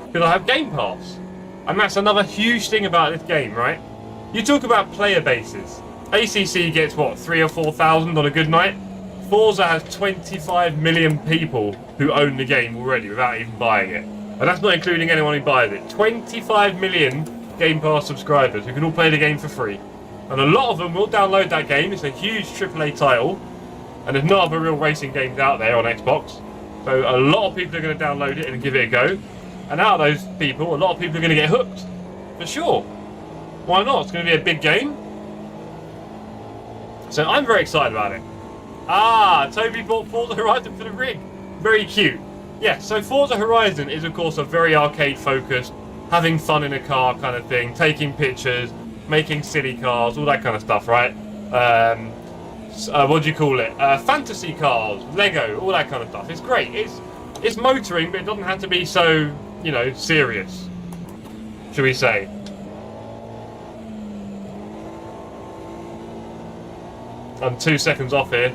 because I have Game Pass. And that's another huge thing about this game, right? You talk about player bases. ACC gets, what, 3,000 or 4,000 on a good night? Forza has 25 million people who own the game already without even buying it. And that's not including anyone who buys it. 25 million Game Pass subscribers who can all play the game for free. And a lot of them will download that game. It's a huge AAA title. And there's no other real racing games out there on Xbox. So a lot of people are going to download it and give it a go. And out of those people, a lot of people are going to get hooked. For sure. Why not? It's going to be a big game. So I'm very excited about it. Ah, Toby bought Forza Horizon for the rig. Very cute. Yeah, so Forza Horizon is, of course, a very arcade-focused, having fun in a car kind of thing, taking pictures, making silly cars, all that kind of stuff, right? What do you call it? Fantasy cars, Lego, all that kind of stuff. It's great. It's motoring, but it doesn't have to be so, you know, serious, should we say. I'm 2 seconds off here.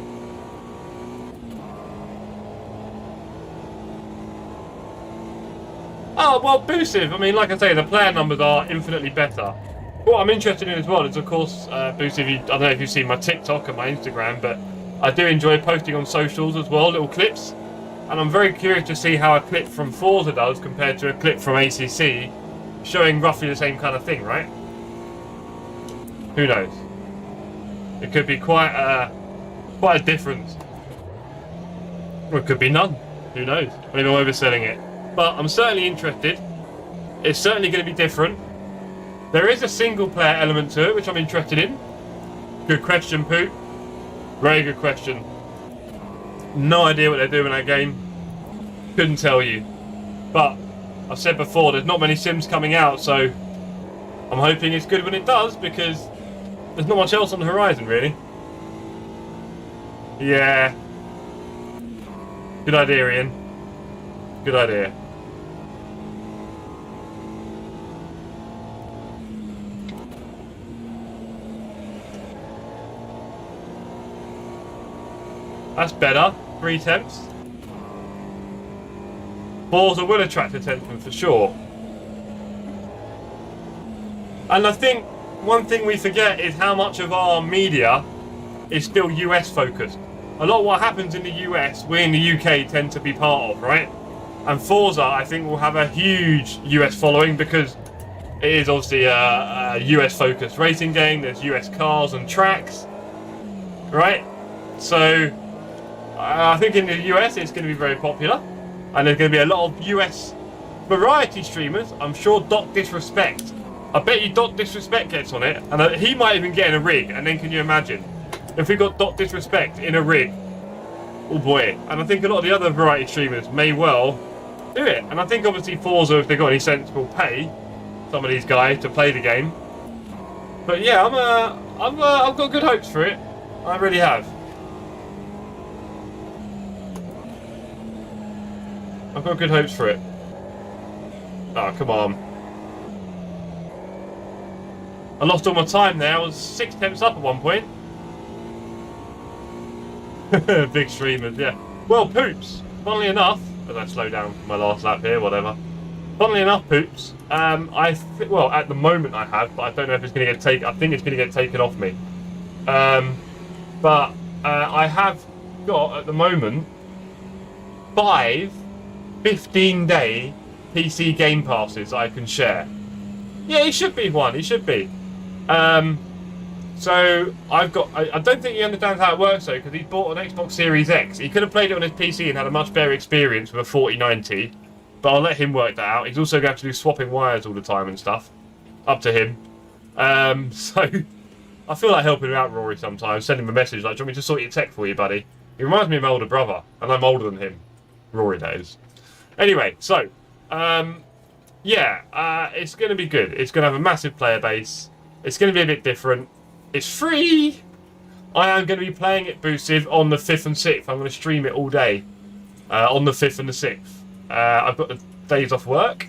Oh, well, Boosive, I mean, like I say, the player numbers are infinitely better. What I'm interested in as well is, of course, Boost, I don't know if you've seen my TikTok and my Instagram, but I do enjoy posting on socials as well, little clips. And I'm very curious to see how a clip from Forza does compared to a clip from ACC, showing roughly the same kind of thing, right? Who knows? It could be quite a difference. Or it could be none. Who knows? Maybe I'm overselling it. But I'm certainly interested. It's certainly going to be different. There is a single player element to it, which I'm interested in. Good question, Poot. Very good question. No idea what they're doing in that game. Couldn't tell you. But I've said before, there's not many sims coming out, so I'm hoping it's good when it does, because there's not much else on the horizon, really. Yeah. Good idea, Ian. Good idea. That's better. 3 temps. Forza will attract attention for sure. And I think one thing we forget is how much of our media is still US focused. A lot of what happens in the US, we in the UK tend to be part of, right? And Forza, I think, will have a huge US following because it is obviously a US focused racing game. There's US cars and tracks, right? So I think in the US it's going to be very popular, and there's going to be a lot of US variety streamers. I'm sure Doc Disrespect. I bet you Doc Disrespect gets on it, and he might even get in a rig. And then can you imagine if we got Doc Disrespect in a rig? Oh boy! And I think a lot of the other variety streamers may well do it. And I think obviously Forza, if they got any sense, will pay some of these guys to play the game. But yeah, I've got good hopes for it. I really have. I've got good hopes for it. Oh, come on. I lost all my time there. I was 6 temps up at one point. Big streamers, yeah. Well, Poops, funnily enough, as I slow down for my last lap here, whatever. Funnily enough, Poops, well, at the moment I have, but I don't know if it's going to get taken. I think it's going to get taken off me. But I have got, at the moment, 5 15-day PC game passes I can share. Yeah, he should be one. He should be. So I've got. I don't think he understands how it works though, because he bought an Xbox Series X. He could have played it on his PC and had a much better experience with a 4090. But I'll let him work that out. He's also going to have to do swapping wires all the time and stuff. Up to him. So I feel like helping him out, Rory. Sometimes send him a message like, "Do you want me to sort your tech for you, buddy?" He reminds me of my older brother, and I'm older than him. Rory, that is. Anyway, so, yeah, it's going to be good. It's going to have a massive player base. It's going to be a bit different. It's free. I am going to be playing it boosted on the 5th and 6th. I'm going to stream it all day on the 5th and the 6th. I've got the days off work,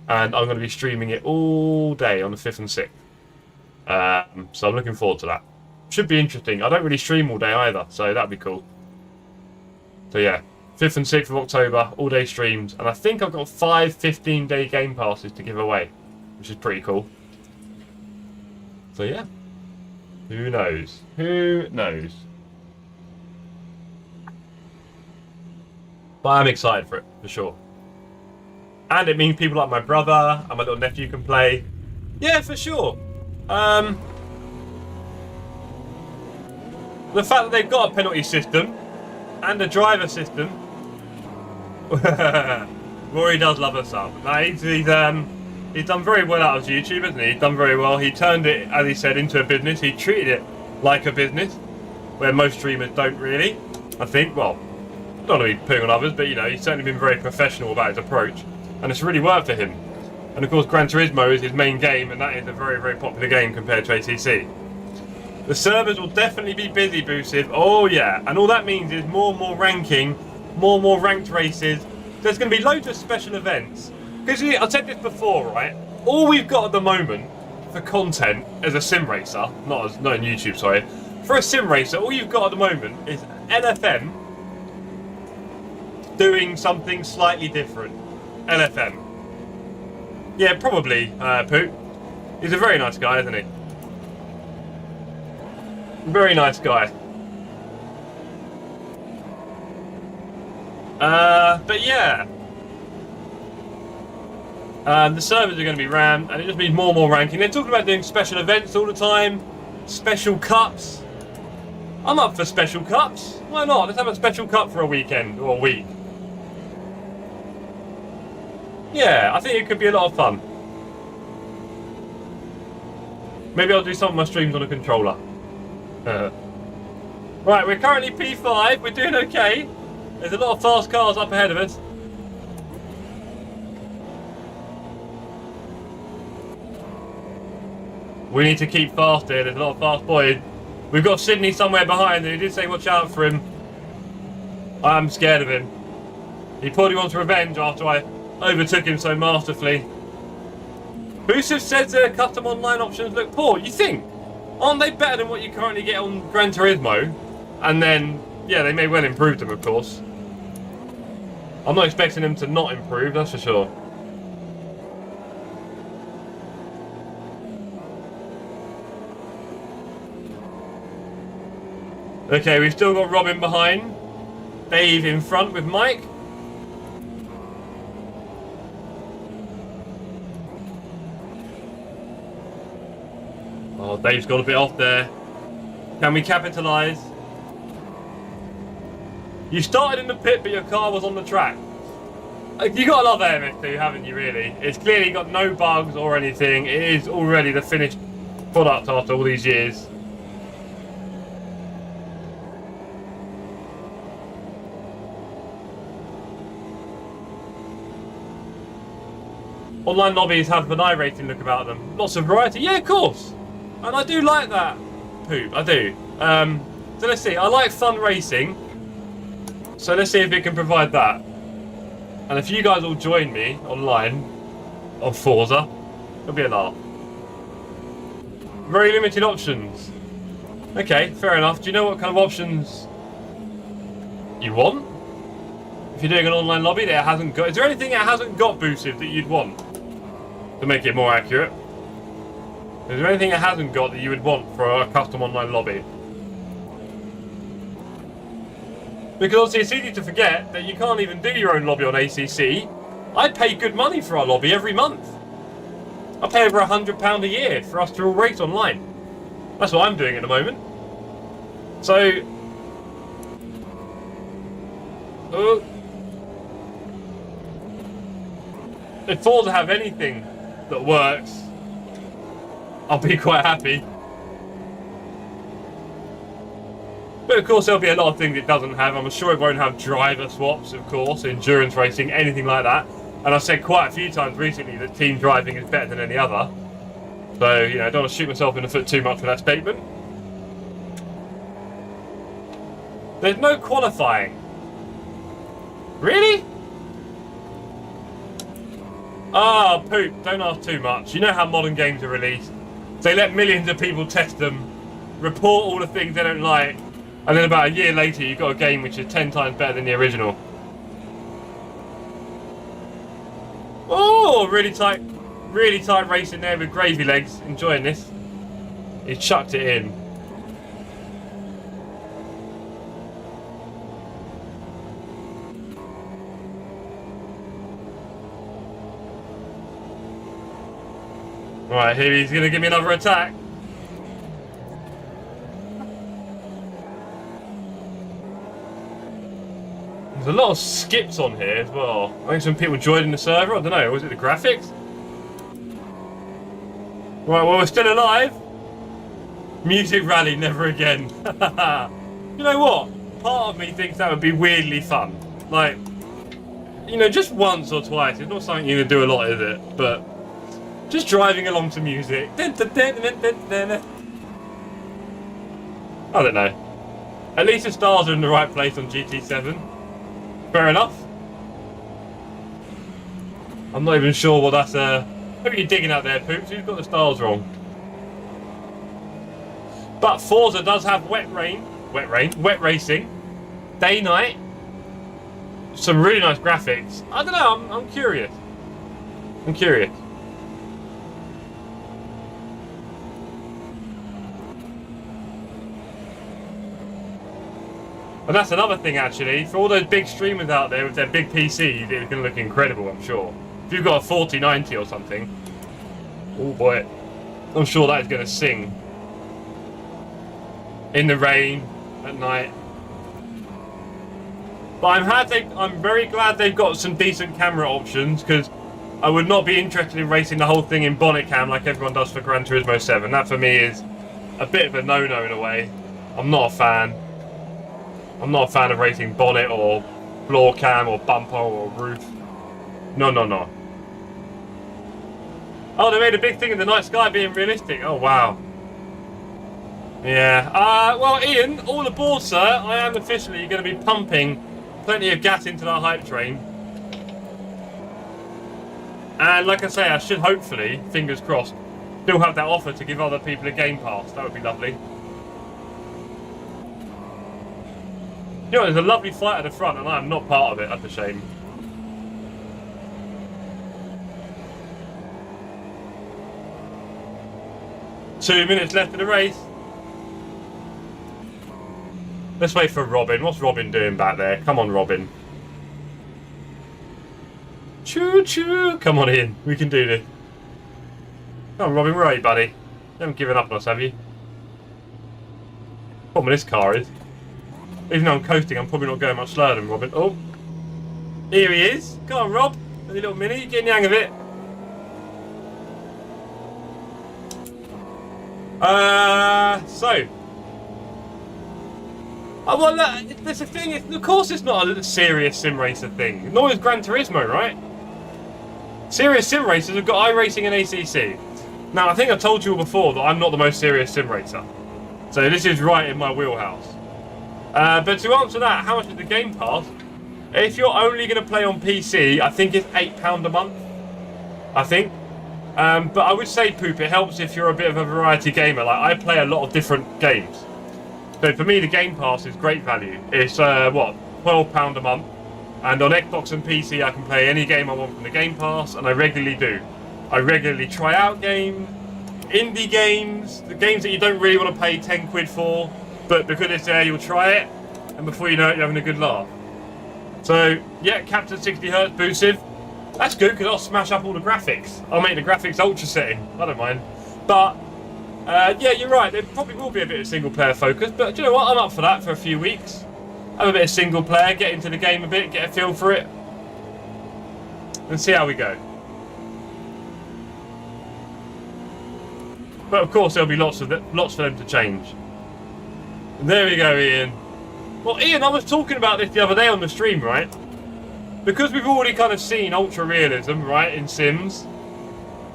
and I'm going to be streaming it all day on the 5th and 6th. So I'm looking forward to that. Should be interesting. I don't really stream all day either, so that'd be cool. So yeah. 5th and 6th of October, all day streams, and I think I've got 5 15-day game passes to give away, which is pretty cool. So yeah, who knows? Who knows? But I'm excited for it, for sure. And it means people like my brother and my little nephew can play. Yeah, for sure. The fact that they've got a penalty system and a driver system. Rory does love us up. No, he's done very well out of YouTube, hasn't he? He's done very well. He turned it, as he said, into a business. He treated it like a business, where most streamers don't really. I think, well, I don't want to be putting on others, but you know, he's certainly been very professional about his approach, and it's really worked for him. And of course, Gran Turismo is his main game, and that is a very, very popular game compared to ACC. The servers will definitely be busy, Boosive. Oh yeah, and all that means is more and more ranking, more and more ranked races. There's going to be loads of special events. Because I've said this before, right? All we've got at the moment for content as a sim racer, not on YouTube, sorry. For a sim racer, all you've got at the moment is LFM doing something slightly different. LFM. Yeah, probably, Pooh. He's a very nice guy, isn't he? Very nice guy. But yeah. The servers are going to be rammed, and it just means more and more ranking. They're talking about doing special events all the time. Special cups. I'm up for special cups. Why not? Let's have a special cup for a weekend or a week. Yeah, I think it could be a lot of fun. Maybe I'll do some of my streams on a controller. Right, we're currently P5. We're doing okay. There's a lot of fast cars up ahead of us. We need to keep fast here. There's a lot of fast boys. We've got Sydney somewhere behind, and he did say watch out for him. I'm scared of him. He probably wants revenge after I overtook him so masterfully. Boosif says their custom online options look poor. You think? Aren't they better than what you currently get on Gran Turismo? And then, yeah, they may well improve them, of course. I'm not expecting them to not improve, that's for sure. Okay, we've still got Robin behind. Dave in front with Mike. Oh, Dave's got a bit off there. Can we capitalise? You started in the pit, but your car was on the track. You gotta love AMS2, haven't you, really? It's clearly got no bugs or anything. It is already the finished product after all these years. Online lobbies have an I-rating look about them. Lots of variety. Yeah, of course. And I do like that. Poop, I do. So let's see. I like fun racing. So let's see if it can provide that. And if you guys all join me online on Forza, it'll be a laugh. Very limited options. Okay, fair enough. Do you know what kind of options you want? If you're doing an online lobby that it hasn't got... Is there anything it hasn't got boosted that you'd want? To make it more accurate. Is there anything it hasn't got that you would want for a custom online lobby? Because obviously it's easy to forget that you can't even do your own lobby on ACC. I pay good money for our lobby every month. I pay over £100 a year for us to all race online. That's what I'm doing at the moment. So... if Forza have anything that works, I'll be quite happy. But of course there'll be a lot of things it doesn't have. I'm sure it won't have driver swaps, of course, endurance racing, anything like that. And I've said quite a few times recently that team driving is better than any other. So, you know, I don't want to shoot myself in the foot too much with that statement. There's no qualifying. Really? Ah, poop. Don't ask too much. You know how modern games are released. They let millions of people test them, report all the things they don't like, and then about a year later you've got a game which is 10 times better than the original. Oh, really tight racing there with Gravy Legs. Enjoying this. He chucked it in. Right, here he's going to give me another attack. There's a lot of skips on here as well. I think some people joined the server. I don't know. Was it the graphics? Right, well, we're still alive. Music rally, never again. You know what? Part of me thinks that would be weirdly fun. Like, you know, just once or twice. It's not something you can do a lot, is it? But... just driving along to music. I don't know. At least the stars are in the right place on GT7. Fair enough. I'm not even sure what that's maybe you're digging out there, Poops. Who's got the stars wrong? But Forza does have wet racing, day night. Some really nice graphics. I don't know. I'm curious. I'm curious. And that's another thing, actually. For all those big streamers out there with their big PCs, it's going to look incredible, I'm sure. If you've got a 4090 or something, oh boy, I'm sure that is going to sing. In the rain, at night. But I'm very glad they've got some decent camera options, because I would not be interested in racing the whole thing in bonnet cam like everyone does for Gran Turismo 7. That for me is a bit of a no-no in a way. I'm not a fan. I'm not a fan of racing bonnet or floor cam or bumper or roof. No, no, no. Oh, they made a big thing of the night sky being realistic. Oh, wow. Yeah. Well, Ian, all aboard, sir. I am officially going to be pumping plenty of gas into that hype train. And like I say, I should hopefully, fingers crossed, still have that offer to give other people a Game Pass. That would be lovely. You know, there's a lovely flight at the front, and I am not part of it. That's a shame. Two minutes left of the race. Let's wait for Robin. What's Robin doing back there? Come on, Robin. Choo choo. Come on in. We can do this. Come on, Robin. Where are you, buddy? You haven't given up on us, have you? What this car is. Even though I'm coasting, I'm probably not going much slower than Robin. Oh, here he is. Come on, Rob. A little mini. Getting the hang of it. So. Oh, well, that's the thing. Of course, it's not a serious sim racer thing. Nor is Gran Turismo, right? Serious sim racers have got iRacing and ACC. Now, I think I told you all before that I'm not the most serious sim racer. So this is right in my wheelhouse. But to answer that, how much is the Game Pass? If you're only going to play on PC, I think it's £8 a month. I think. But I would say, Poop, it helps if you're a bit of a variety gamer. Like, I play a lot of different games. So for me, the Game Pass is great value. It's, what, £12 a month. And on Xbox and PC, I can play any game I want from the Game Pass, and I regularly do. I regularly try out games, indie games, the games that you don't really want to pay 10 quid for. But because it's there, you'll try it, and before you know it, you're having a good laugh. So, yeah, capped at 60Hz boosted. That's good, because I'll smash up all the graphics. I'll make the graphics ultra setting. I don't mind. But, yeah, you're right. There probably will be a bit of single-player focus. But, do you know what? I'm up for that for a few weeks. Have a bit of single-player, get into the game a bit, get a feel for it. And see how we go. But, of course, there'll be lots for them to change. There we go, Ian. Well, Ian, I was talking about this the other day on the stream, right? Because we've already kind of seen ultra-realism, right, in Sims.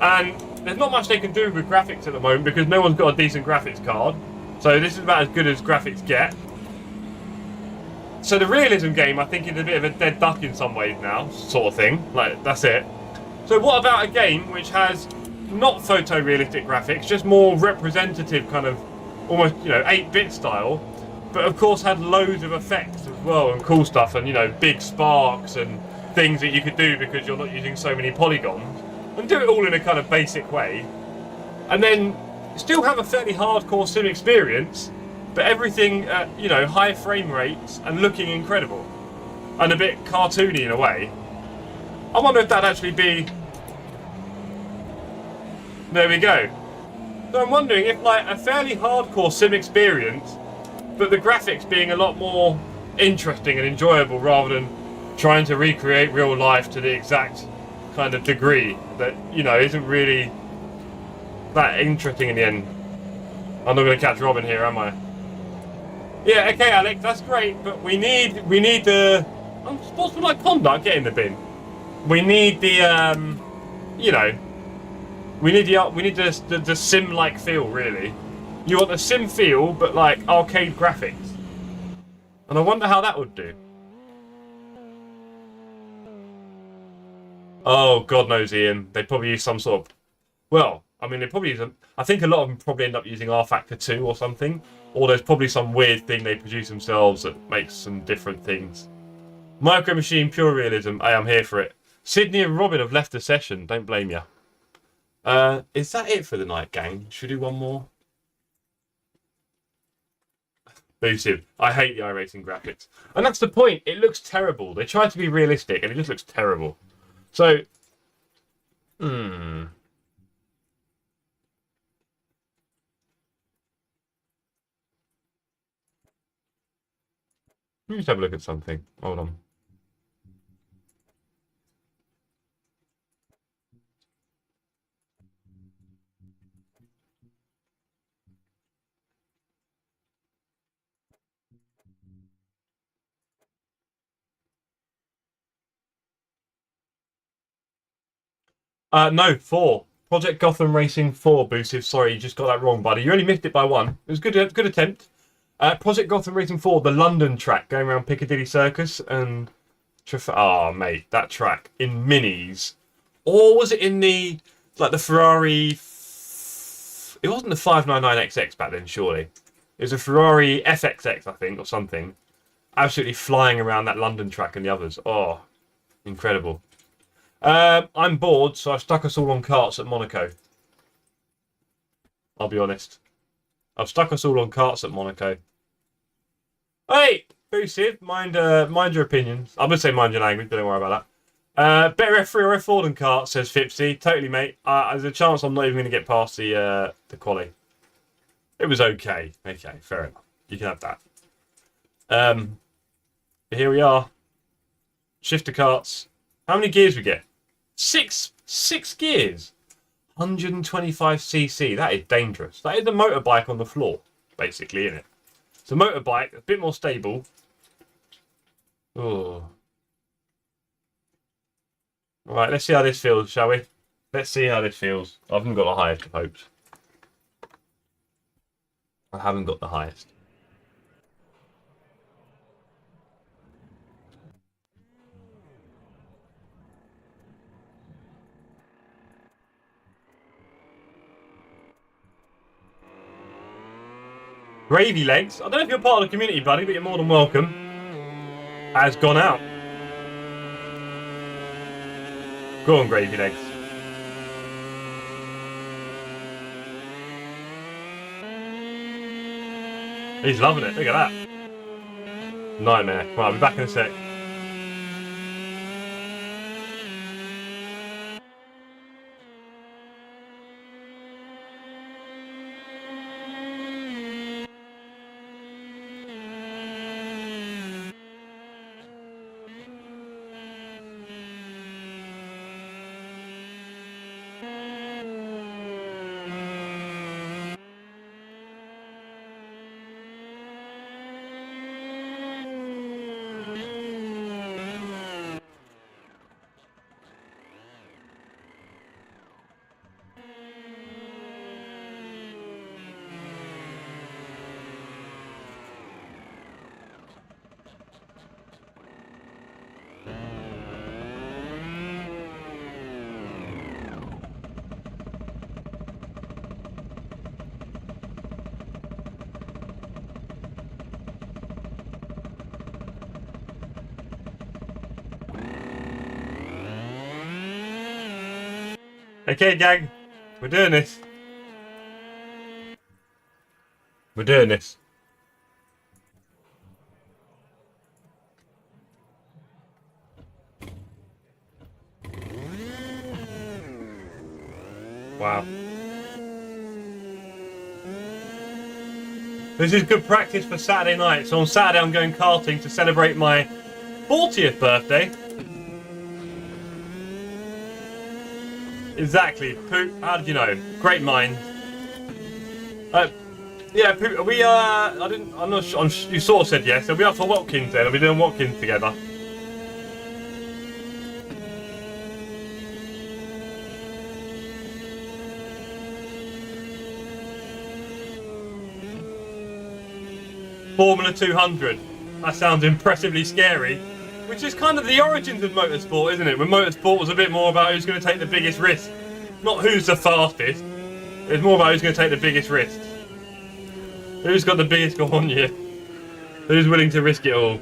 And there's not much they can do with graphics at the moment because no one's got a decent graphics card. So this is about as good as graphics get. So the realism game, I think, is a bit of a dead duck in some ways now, sort of thing. Like, that's it. So what about a game which has not photorealistic graphics, just more representative kind of almost, 8-bit style, but of course had loads of effects as well and cool stuff and, big sparks and things that you could do because you're not using so many polygons, and do it all in a kind of basic way, and then still have a fairly hardcore sim experience, but everything at, high frame rates and looking incredible and a bit cartoony in a way. I wonder if that'd actually be... There we go. So I'm wondering if, like, a fairly hardcore sim experience, but the graphics being a lot more interesting and enjoyable rather than trying to recreate real life to the exact kind of degree that, isn't really that interesting in the end. I'm not going to catch Robin here, am I? Yeah, okay, Alex, that's great, but we need the... Sportsmanlike conduct, get in the bin. We need the, We need the sim-like feel, really. You want the sim feel, but like arcade graphics. And I wonder how that would do. Oh, God knows, Ian. They'd probably use some sort of... Well, I mean, they probably use... I think a lot of them probably end up using R Factor 2 or something. Or there's probably some weird thing they produce themselves that makes some different things. Micro Machine Pure Realism. Hey, I'm here for it. Sydney and Robin have left the session. Don't blame you. Is that it for the night, gang? Should we do one more? Boosid. I hate the iRacing graphics. And that's the point. It looks terrible. They try to be realistic, and it just looks terrible. So, Let me just have a look at something. Hold on. No, 4. Project Gotham Racing 4, Boosiv. Sorry, you just got that wrong, buddy. You only missed it by 1. It was good attempt. Project Gotham Racing 4, the London track, going around Piccadilly Circus and... mate, that track in minis. Or was it in the... like the Ferrari... It wasn't the 599XX back then, surely. It was a Ferrari FXX, I think, or something. Absolutely flying around that London track and the others. Oh, incredible. I'm bored, so I've stuck us all on karts at Monaco. I'll be honest. I've stuck us all on karts at Monaco. Hey, Boosiv, mind your opinions. I'm going to say mind your language, but don't worry about that. Better F3 or F4 than karts, says Fipsy. Totally, mate. There's a chance I'm not even going to get past the quali. It was okay. Okay, fair enough. You can have that. Here we are. Shifter karts. How many gears we get? 6 gears. 125cc. That is dangerous. That is a motorbike on the floor, basically, isn't it? It's a motorbike, a bit more stable. Oh. Right, let's see how this feels, shall we? Let's see how this feels. I haven't got the highest of hopes. I haven't got the highest. Gravy Legs. I don't know if you're part of the community, buddy, but you're more than welcome. Has gone out. Go on, Gravy Legs. He's loving it. Look at that. Nightmare. Right, I'll be back in a sec. Okay, gang. We're doing this. We're doing this. Wow. This is good practice for Saturday night. So on Saturday I'm going karting to celebrate my 40th birthday. Exactly. Poop. How did you know? Great mind. Yeah, Poop, are we, I'm not sure, you sort of said yes. Are we up for Watkins then? Are we doing Watkins together? Formula 200. That sounds impressively scary. Which is kind of the origins of motorsport, isn't it? When motorsport was a bit more about who's going to take the biggest risk. Not who's the fastest. It's more about who's going to take the biggest risks. Who's got the biggest go on you? Who's willing to risk it all?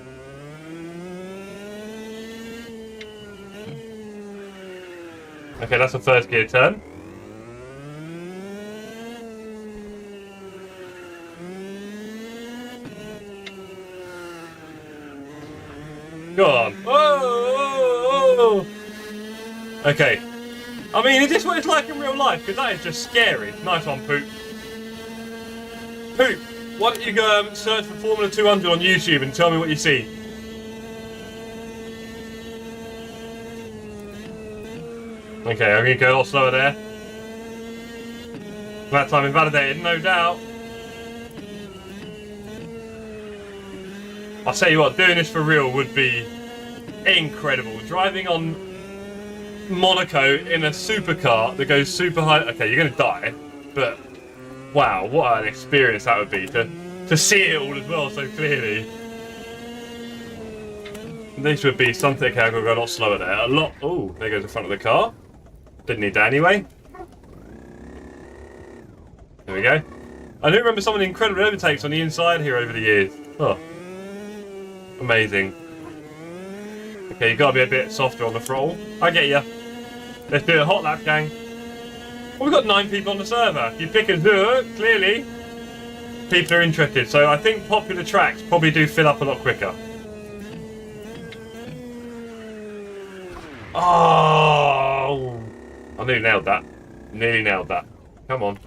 Okay, that's a first gear turn. Go on. Oh. Okay. I mean, is this what it's like in real life? Because that is just scary. Nice one, Poop. Poop, why don't you go search for Formula 200 on YouTube and tell me what you see? Okay, I'm going to go a lot slower there. That time invalidated, no doubt. I'll tell you what, doing this for real would be incredible. Driving on Monaco in a supercar that goes super high. Okay, you're going to die, but wow, what an experience that would be to see it all as well so clearly. This would be something. Okay, I'm going to go a lot slower there. A lot. Oh, there goes the front of the car. Didn't need that anyway. There we go. I do remember some of the incredible overtakes on the inside here over the years. Oh, amazing. Okay, you gotta be a bit softer on the throttle. I get ya. Let's do a hot lap, gang. Well, we've got 9 people on the server. If you pick a zoo, clearly people are interested. So I think popular tracks probably do fill up a lot quicker. Oh, I nearly nailed that. Nearly nailed that. Come on.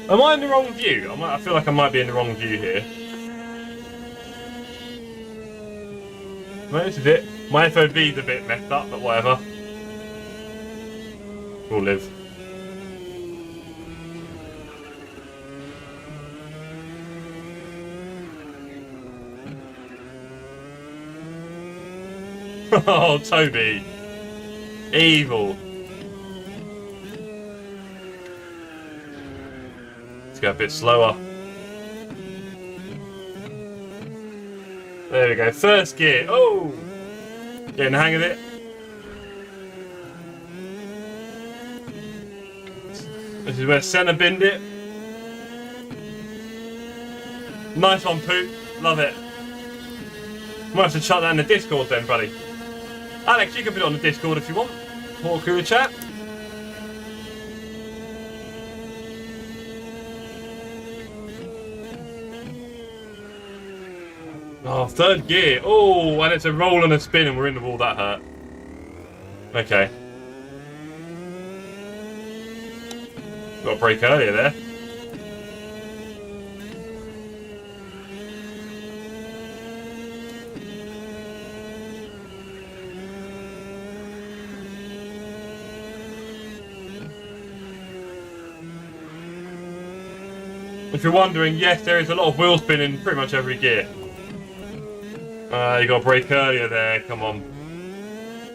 Am I in the wrong view? I feel like I might be in the wrong view here. No, this is it. My FOV's a bit messed up, but whatever. We'll live. Oh, Toby. Evil. Let's go a bit slower. There we go. First gear. Oh! Getting the hang of it. This is where Senna binned it. Nice one, Poop. Love it. Might have to chuck that in the Discord then, buddy. Alex, you can put it on the Discord if you want. More cooler chat. Oh, third gear. Oh, and it's a roll and a spin and we're in the wall. That hurt. Okay. Got a break earlier there. If you're wondering, yes, there is a lot of wheel spin in pretty much every gear. You got a brake earlier there, come on.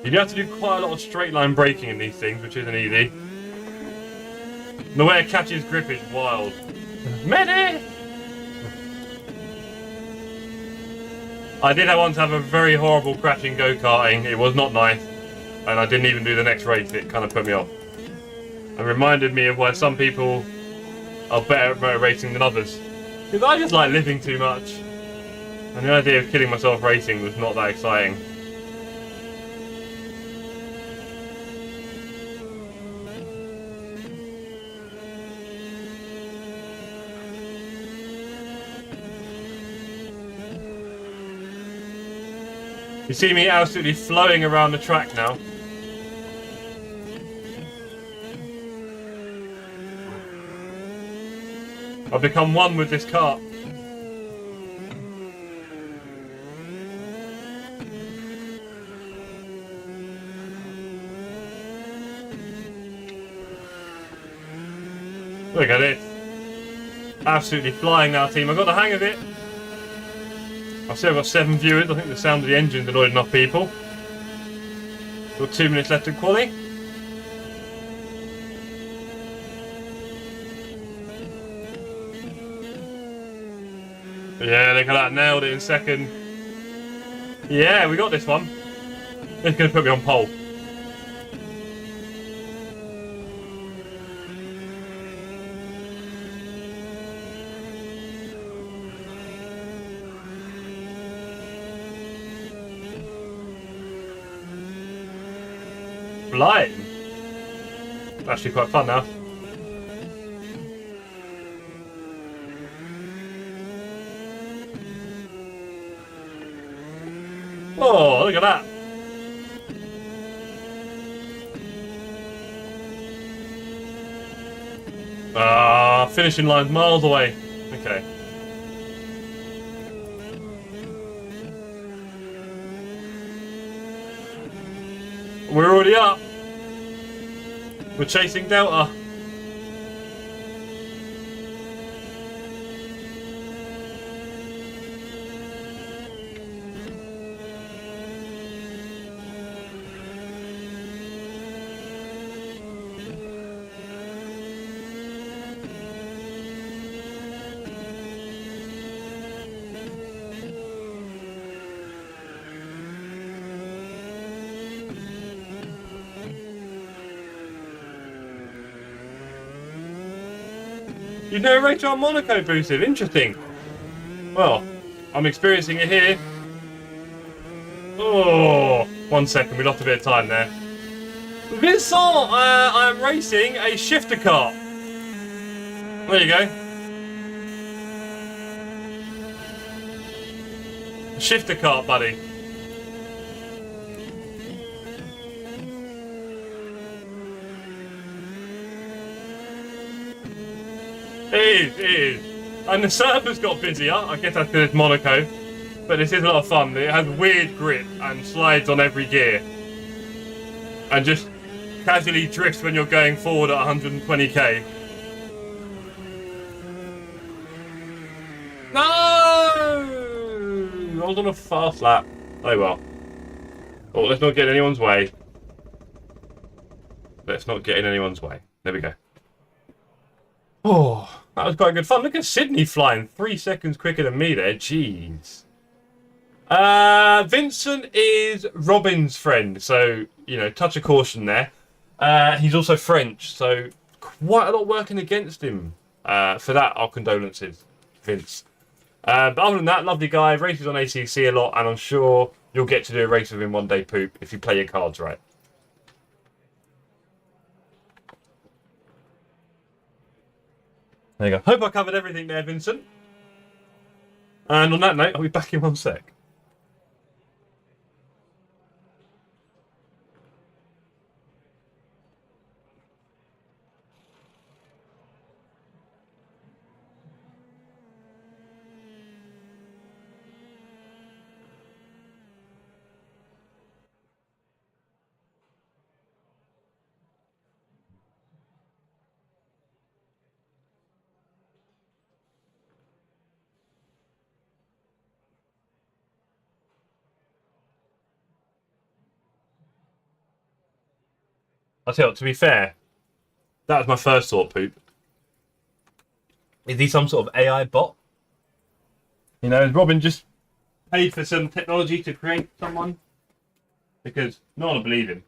You do have to do quite a lot of straight line braking in these things, which isn't easy. The way it catches grip is wild. Many! I did once have a very horrible crash in go-karting. It was not nice. And I didn't even do the next race. It kind of put me off. It reminded me of why some people are better at motor racing than others. Because I just like living too much. And the idea of killing myself racing was not that exciting. You see me absolutely flowing around the track now. I've become one with this car. Look at this. Absolutely flying now, team. I got the hang of it. I've still got 7 viewers. I think the sound of the engine's annoyed enough people. Got 2 minutes left in quali. Yeah, look at that. Nailed it in second. Yeah, we got this one. It's going to put me on pole. Flying. Actually quite fun now. Oh, look at that. Finishing line's miles away. Okay. We're already up. We're chasing Delta. You've never raced on Monaco boosted. Interesting. Well, I'm experiencing it here. Oh, 1 second. We lost a bit of time there. Vincent, I'm racing a shifter car. There you go. Shifter kart, buddy. It is. And the servers got busier. I guess that's because it's Monaco. But this is a lot of fun. It has weird grip and slides on every gear. And just casually drifts when you're going forward at 120k. No! I was on a fast lap. Oh well. Oh, let's not get in anyone's way. Let's not get in anyone's way. There we go. Oh, that was quite good fun. Look at Sydney flying 3 seconds quicker than me there. Jeez. Vincent is Robin's friend. So, you know, touch of caution there. He's also French. So, quite a lot working against him. For that, our condolences, Vince. But other than that, lovely guy. Races on ACC a lot. And I'm sure you'll get to do a race with him one day, Poop, if you play your cards right. There you go. Hope I covered everything there, Vincent. And on that note, I'll be back in 1 sec. I'll tell you what, to be fair, that was my first thought, Poop. Is he some sort of AI bot? You know, has Robin just paid for some technology to create someone? Because no one will believe him.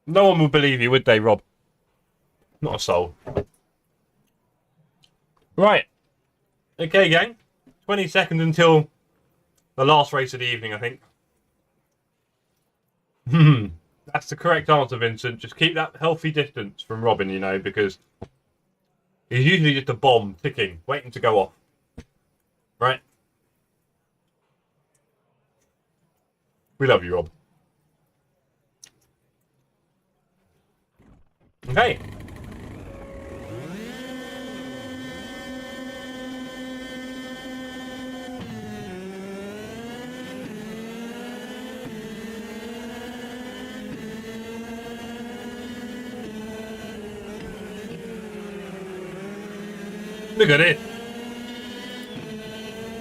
No one will believe you, would they, Rob? Not a soul. Right. Okay, gang. 20 seconds until the last race of the evening, I think. That's the correct answer, Vincent. Just keep that healthy distance from Robin, you know, because he's usually just a bomb ticking, waiting to go off. Right? We love you, Rob. Okay. Look at it.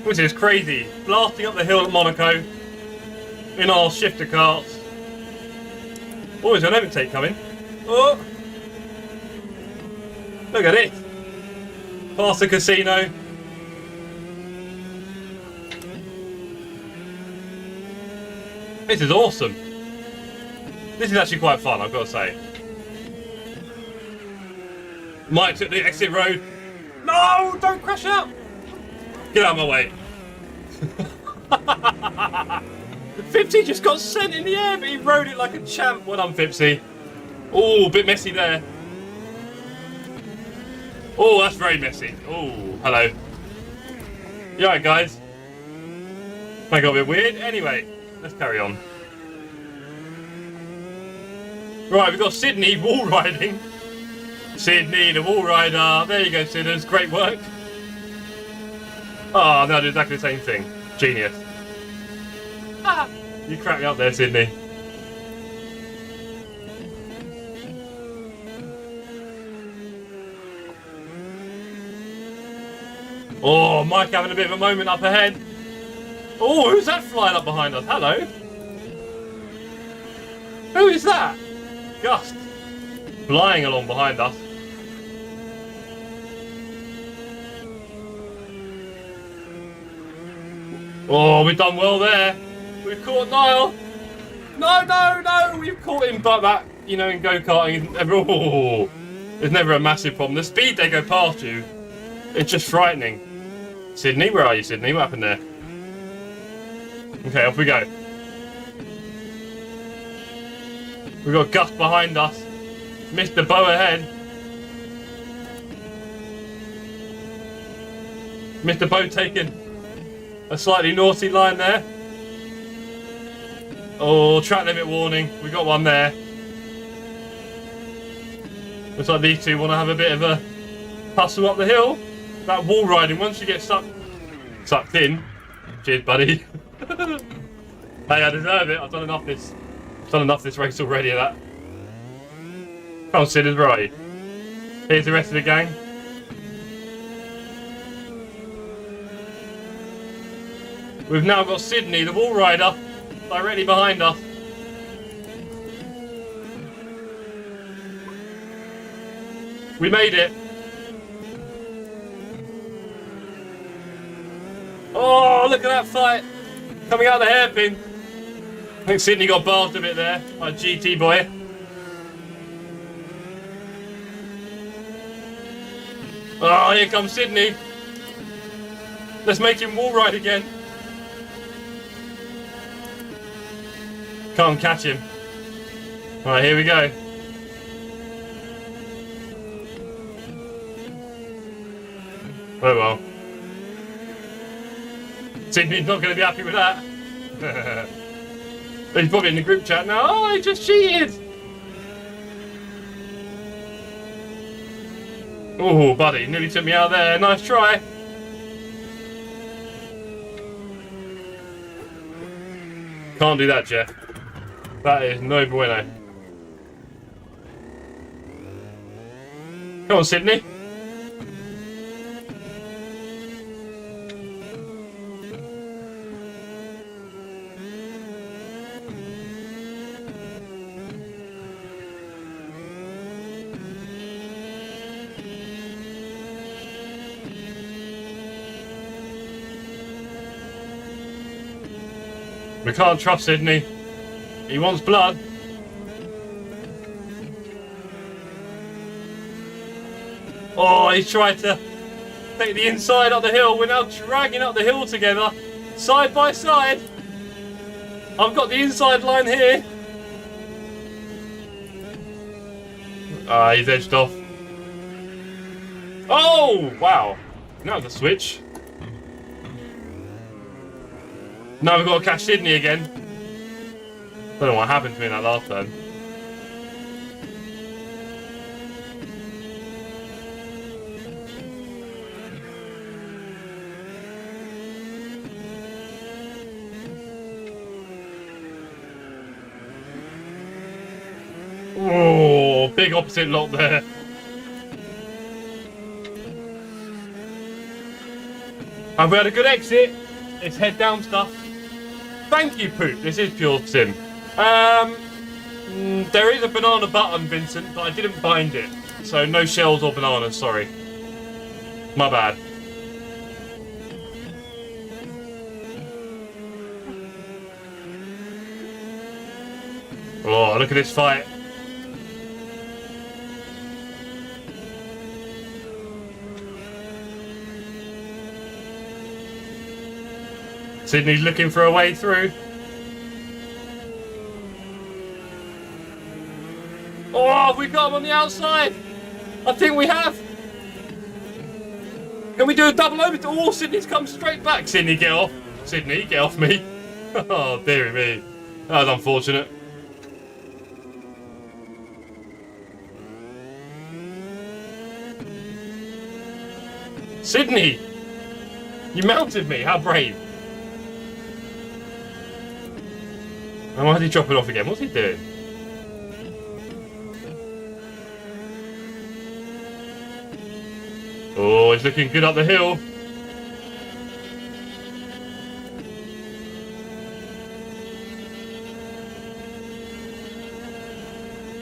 Which is crazy. Blasting up the hill at Monaco in our shifter carts. Oh, there's an overtake coming. Oh! Look at it. Past the casino. This is awesome. This is actually quite fun, I've got to say. Mike took the exit road. No! Don't crash out! Get out of my way. 50 just got sent in the air, but he rode it like a champ. Well done, Fipsy. Oh, a bit messy there. Oh, that's very messy. Oh, hello. You alright, guys? That got a bit weird. Anyway, let's carry on. Right, we've got Sydney wall riding. Sydney, the wall rider. There you go, Sinners. Great work. Oh, no, I did exactly the same thing. Genius. Ah, you cracked me up there, Sydney. Oh, Mike having a bit of a moment up ahead. Oh, who's that flying up behind us? Hello. Who is that? Gust. Flying along behind us. Oh, we've done well there. We've caught Niall. No, no, no. We've caught him, but that, you know, in go-karting, oh, there's never a massive problem. The speed they go past you, it's just frightening. Sydney, where are you, Sydney? What happened there? Okay, off we go. We've got Gus behind us. Mr. Bow ahead. Mr. Bow taking a slightly naughty line there. Oh, track limit warning. We got one there. Looks like these two want to have a bit of a hustle up the hill. That wall riding, once you get sucked in. Cheers, buddy. Hey, I deserve it. I've done enough this race already of that. Come on, Sid, where are you? Here's the rest of the gang. We've now got Sydney, the wall rider, directly behind us. We made it. Oh, look at that fight. Coming out of the hairpin. I think Sydney got barged a bit there. Our GT boy. Oh, here comes Sydney. Let's make him wall ride again. Can't catch him. Alright, here we go. Oh well. Sydney's not going to be happy with that. He's probably in the group chat now. Oh, he just cheated. Oh, buddy, nearly took me out there. Nice try. Can't do that, Jeff. That is no bueno. Come on, Sydney. We can't trust Sydney. He wants blood. Oh, he's tried to take the inside up the hill. We're now dragging up the hill together, side by side. I've got the inside line here. Ah, he's edged off. Oh, wow. Now the switch. Now we've got to catch Sydney again. Don't know what happened to me in that last turn. Oh, big opposite lock there. Have we had a good exit? It's head down stuff. Thank you, Poop. This is pure sim. There is a banana button, Vincent, but I didn't bind it. So no shells or bananas, sorry. My bad. Oh, look at this fight. Sydney's looking for a way through. Oh, have we got him on the outside? I think we have. Can we do a double over? Oh, Sydney's come straight back. Sydney, get off. Sydney, get off me. Oh, dearie me. That was unfortunate. Sydney! You mounted me, how brave. And why did he drop it off again? What's he doing? Oh, he's looking good up the hill.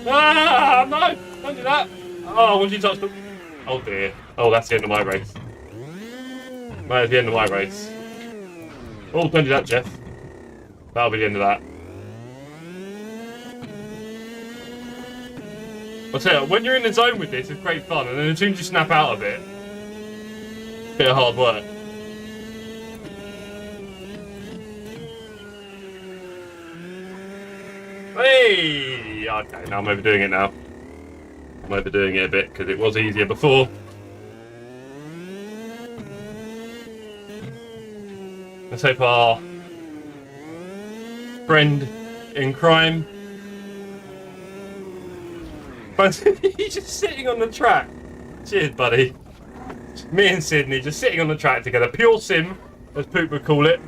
Ah, no! Don't do that! Oh, once you touch them. Oh dear. Oh, that's the end of my race. That's the end of my race. Oh, don't do that, Jeff. That'll be the end of that. I'll tell you, when you're in the zone with this, it's great fun, and then as soon as you snap out of it, it's a bit of hard work. Hey! Okay, now I'm overdoing it now. I'm overdoing it a bit, because it was easier before. Let's hope our friend in crime... He's just sitting on the track. Cheers, buddy. Me and Sydney just sitting on the track together. Pure sim, as Poop would call it.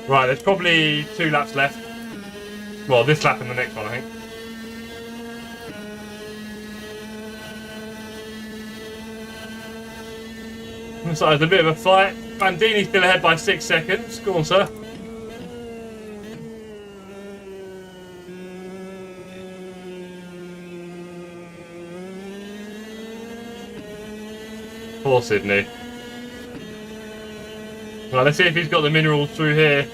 Right, there's probably 2 laps left. Well, this lap and the next one, I think. So it's a bit of a fight. Bandini's still ahead by 6 seconds. Go on, sir. Poor Sydney. Right, let's see if he's got the minerals through here.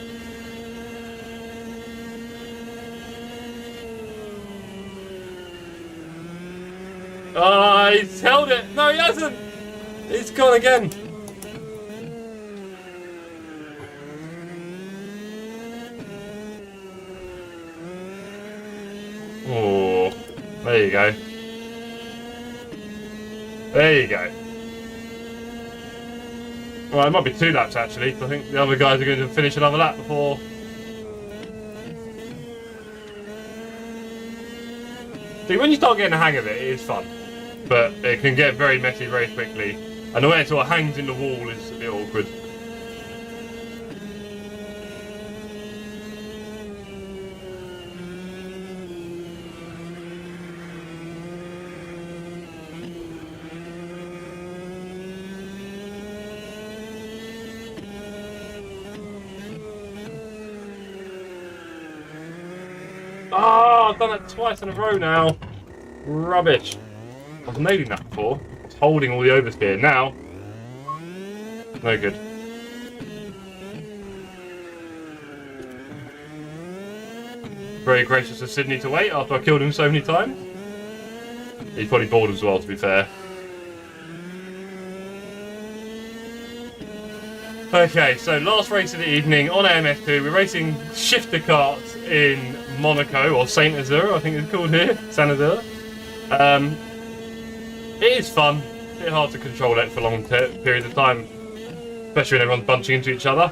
Oh, he's held it. No, he hasn't. It's gone again. Oh, there you go. There you go. Well, it might be 2 laps actually, because I think the other guys are going to finish another lap before. See, when you start getting the hang of it, it is fun. But it can get very messy very quickly. And the way it sort of hangs in the wall is a bit awkward. Oh, I've done that twice in a row now. Rubbish. I was nailing that before. I was holding all the oversteer. Now, no good. Very gracious of Sydney to wait after I killed him so many times. He's probably bored as well, to be fair. Okay, so last race of the evening on AMS2. We're racing shifter karts in Monaco, or Saint Nazaire, I think it's called here. Saint Nazaire. It is fun. A bit hard to control it for long periods of time, especially when everyone's bunching into each other.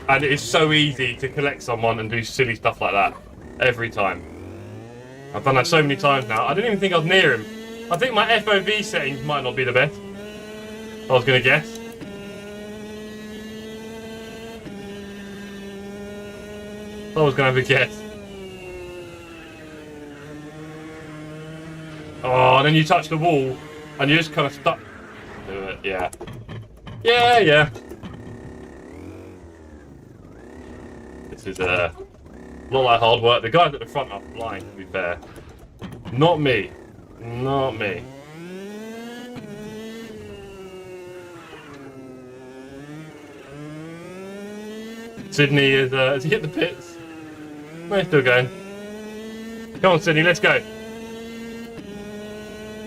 And it is so easy to collect someone and do silly stuff like that every time. I've done that so many times now. I didn't even think I was near him. I think my FOV settings might not be the best. I was going to guess. I was going to have a guess. Oh, and then you touch the wall and you're just kind of stuck. Do it, yeah. Yeah, yeah. This is not like hard work. The guys at the front are flying, to be fair. Not me. Not me. Sydney is has he hit the pits? No, he's still going. Come on, Sydney, let's go.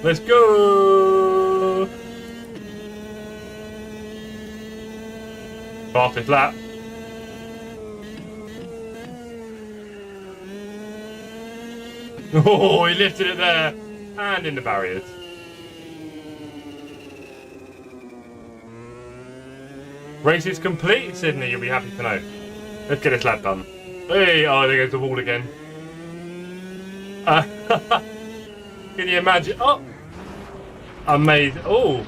Let's go. Fastest lap. Oh, he lifted it there. And in the barriers. Race is complete, Sydney. You'll be happy to know. Let's get this lap done. Hey, oh, there goes the wall again. Can you imagine? Oh, amazing! Oh,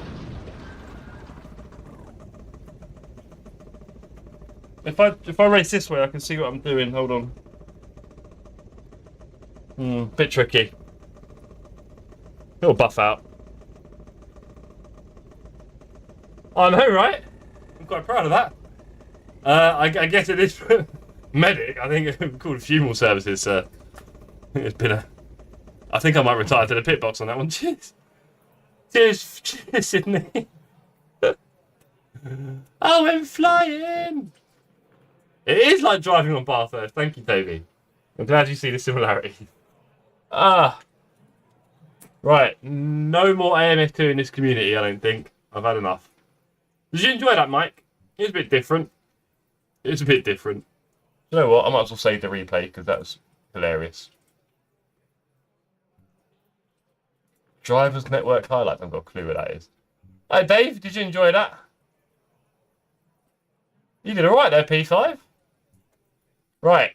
if I race this way, I can see what I'm doing. Hold on. Bit tricky. It'll buff out. I know, right? I'm quite proud of that. I guess it is medic. I think it's called funeral services. It's been a. I think I might retire to the pit box on that one. Cheers. Cheers, Sydney. Oh, I'm flying. It is like driving on Bathurst. Thank you, Toby. I'm glad you see the similarity. Right. No more AMS2 in this community, I don't think. I've had enough. Did you enjoy that, Mike? It's a bit different. It's a bit different. You know what? I might as well save the replay because that was hilarious. Drivers Network highlights. I've got a clue what that is. Hey, Dave, did you enjoy that? You did alright there, P5. Right.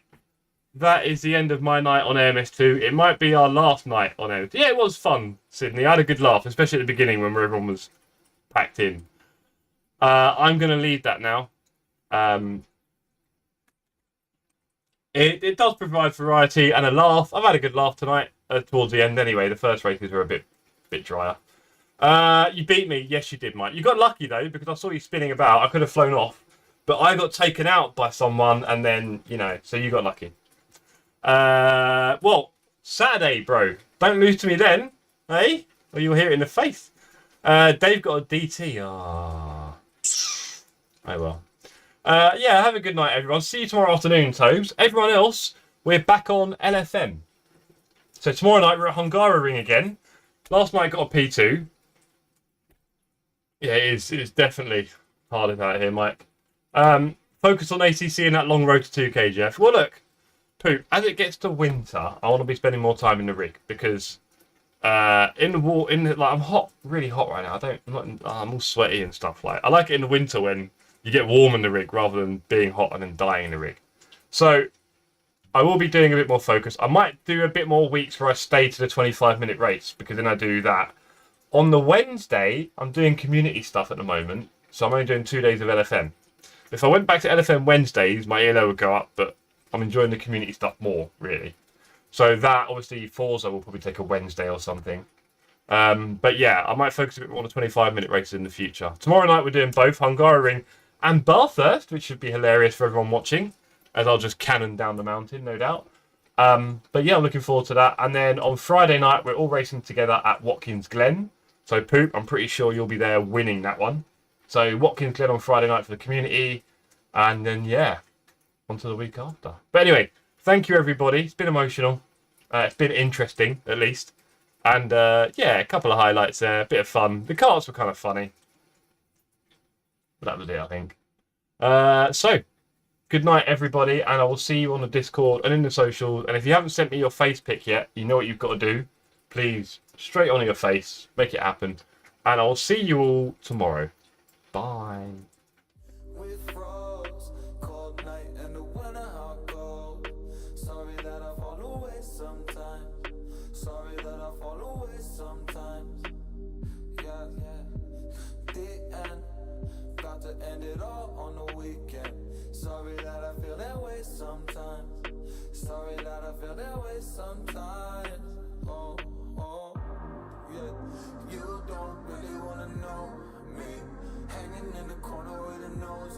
That is the end of my night on AMS2. It might be our last night on AMS2. Yeah, it was fun, Sydney. I had a good laugh, especially at the beginning when everyone was packed in. I'm going to leave that now. It does provide variety and a laugh. I've had a good laugh tonight towards the end anyway. The first races were a bit drier. You beat me. Yes, you did, Mike. You got lucky, though, because I saw you spinning about. I could have flown off. But I got taken out by someone and then, you know, so you got lucky. Well, Saturday, bro. Don't lose to me then, eh? Or you'll hear it in the face. Dave got a DT. Oh well. Yeah, have a good night, everyone. See you tomorrow afternoon, Tobes. Everyone else, we're back on LFM. So tomorrow night, we're at Hungaroring again. Last night got a P2. Yeah, it's definitely hard out here, Mike. Focus on ACC and that long road to 2K, Jeff. Well, look, Poop, as it gets to winter, I want to be spending more time in the rig because in the war, like I'm hot, really hot right now. I'm all sweaty and stuff. Like I like it in the winter when you get warm in the rig rather than being hot and then dying in the rig. So I will be doing a bit more focus. I might do a bit more weeks where I stay to the 25-minute race because then I do that. On the Wednesday, I'm doing community stuff at the moment, so I'm only doing 2 days of LFM. If I went back to LFM Wednesdays, my ELO would go up, but I'm enjoying the community stuff more, really. So that, obviously, Forza will probably take a Wednesday or something. But yeah, I might focus a bit more on the 25-minute races in the future. Tomorrow night, we're doing both Hungaroring and Bathurst, which should be hilarious for everyone watching, as I'll just cannon down the mountain, no doubt. But yeah, I'm looking forward to that. And then on Friday night, we're all racing together at Watkins Glen. So, Poop, I'm pretty sure you'll be there winning that one. So, Watkins Glen on Friday night for the community. And then, yeah, on to the week after. But anyway, thank you, everybody. It's been emotional. It's been interesting, at least. And, yeah, a couple of highlights there. A bit of fun. The carts were kind of funny. But that was it, I think. So, good night, everybody. And I will see you on the Discord and in the socials. And if you haven't sent me your face pic yet, you know what you've got to do. Please, straight on your face. Make it happen. And I will see you all tomorrow. Bye. End it all on the weekend. Sorry that I feel that way sometimes. Sorry that I feel that way sometimes. Oh, yeah. You don't really wanna know me. Hanging in the corner with a nose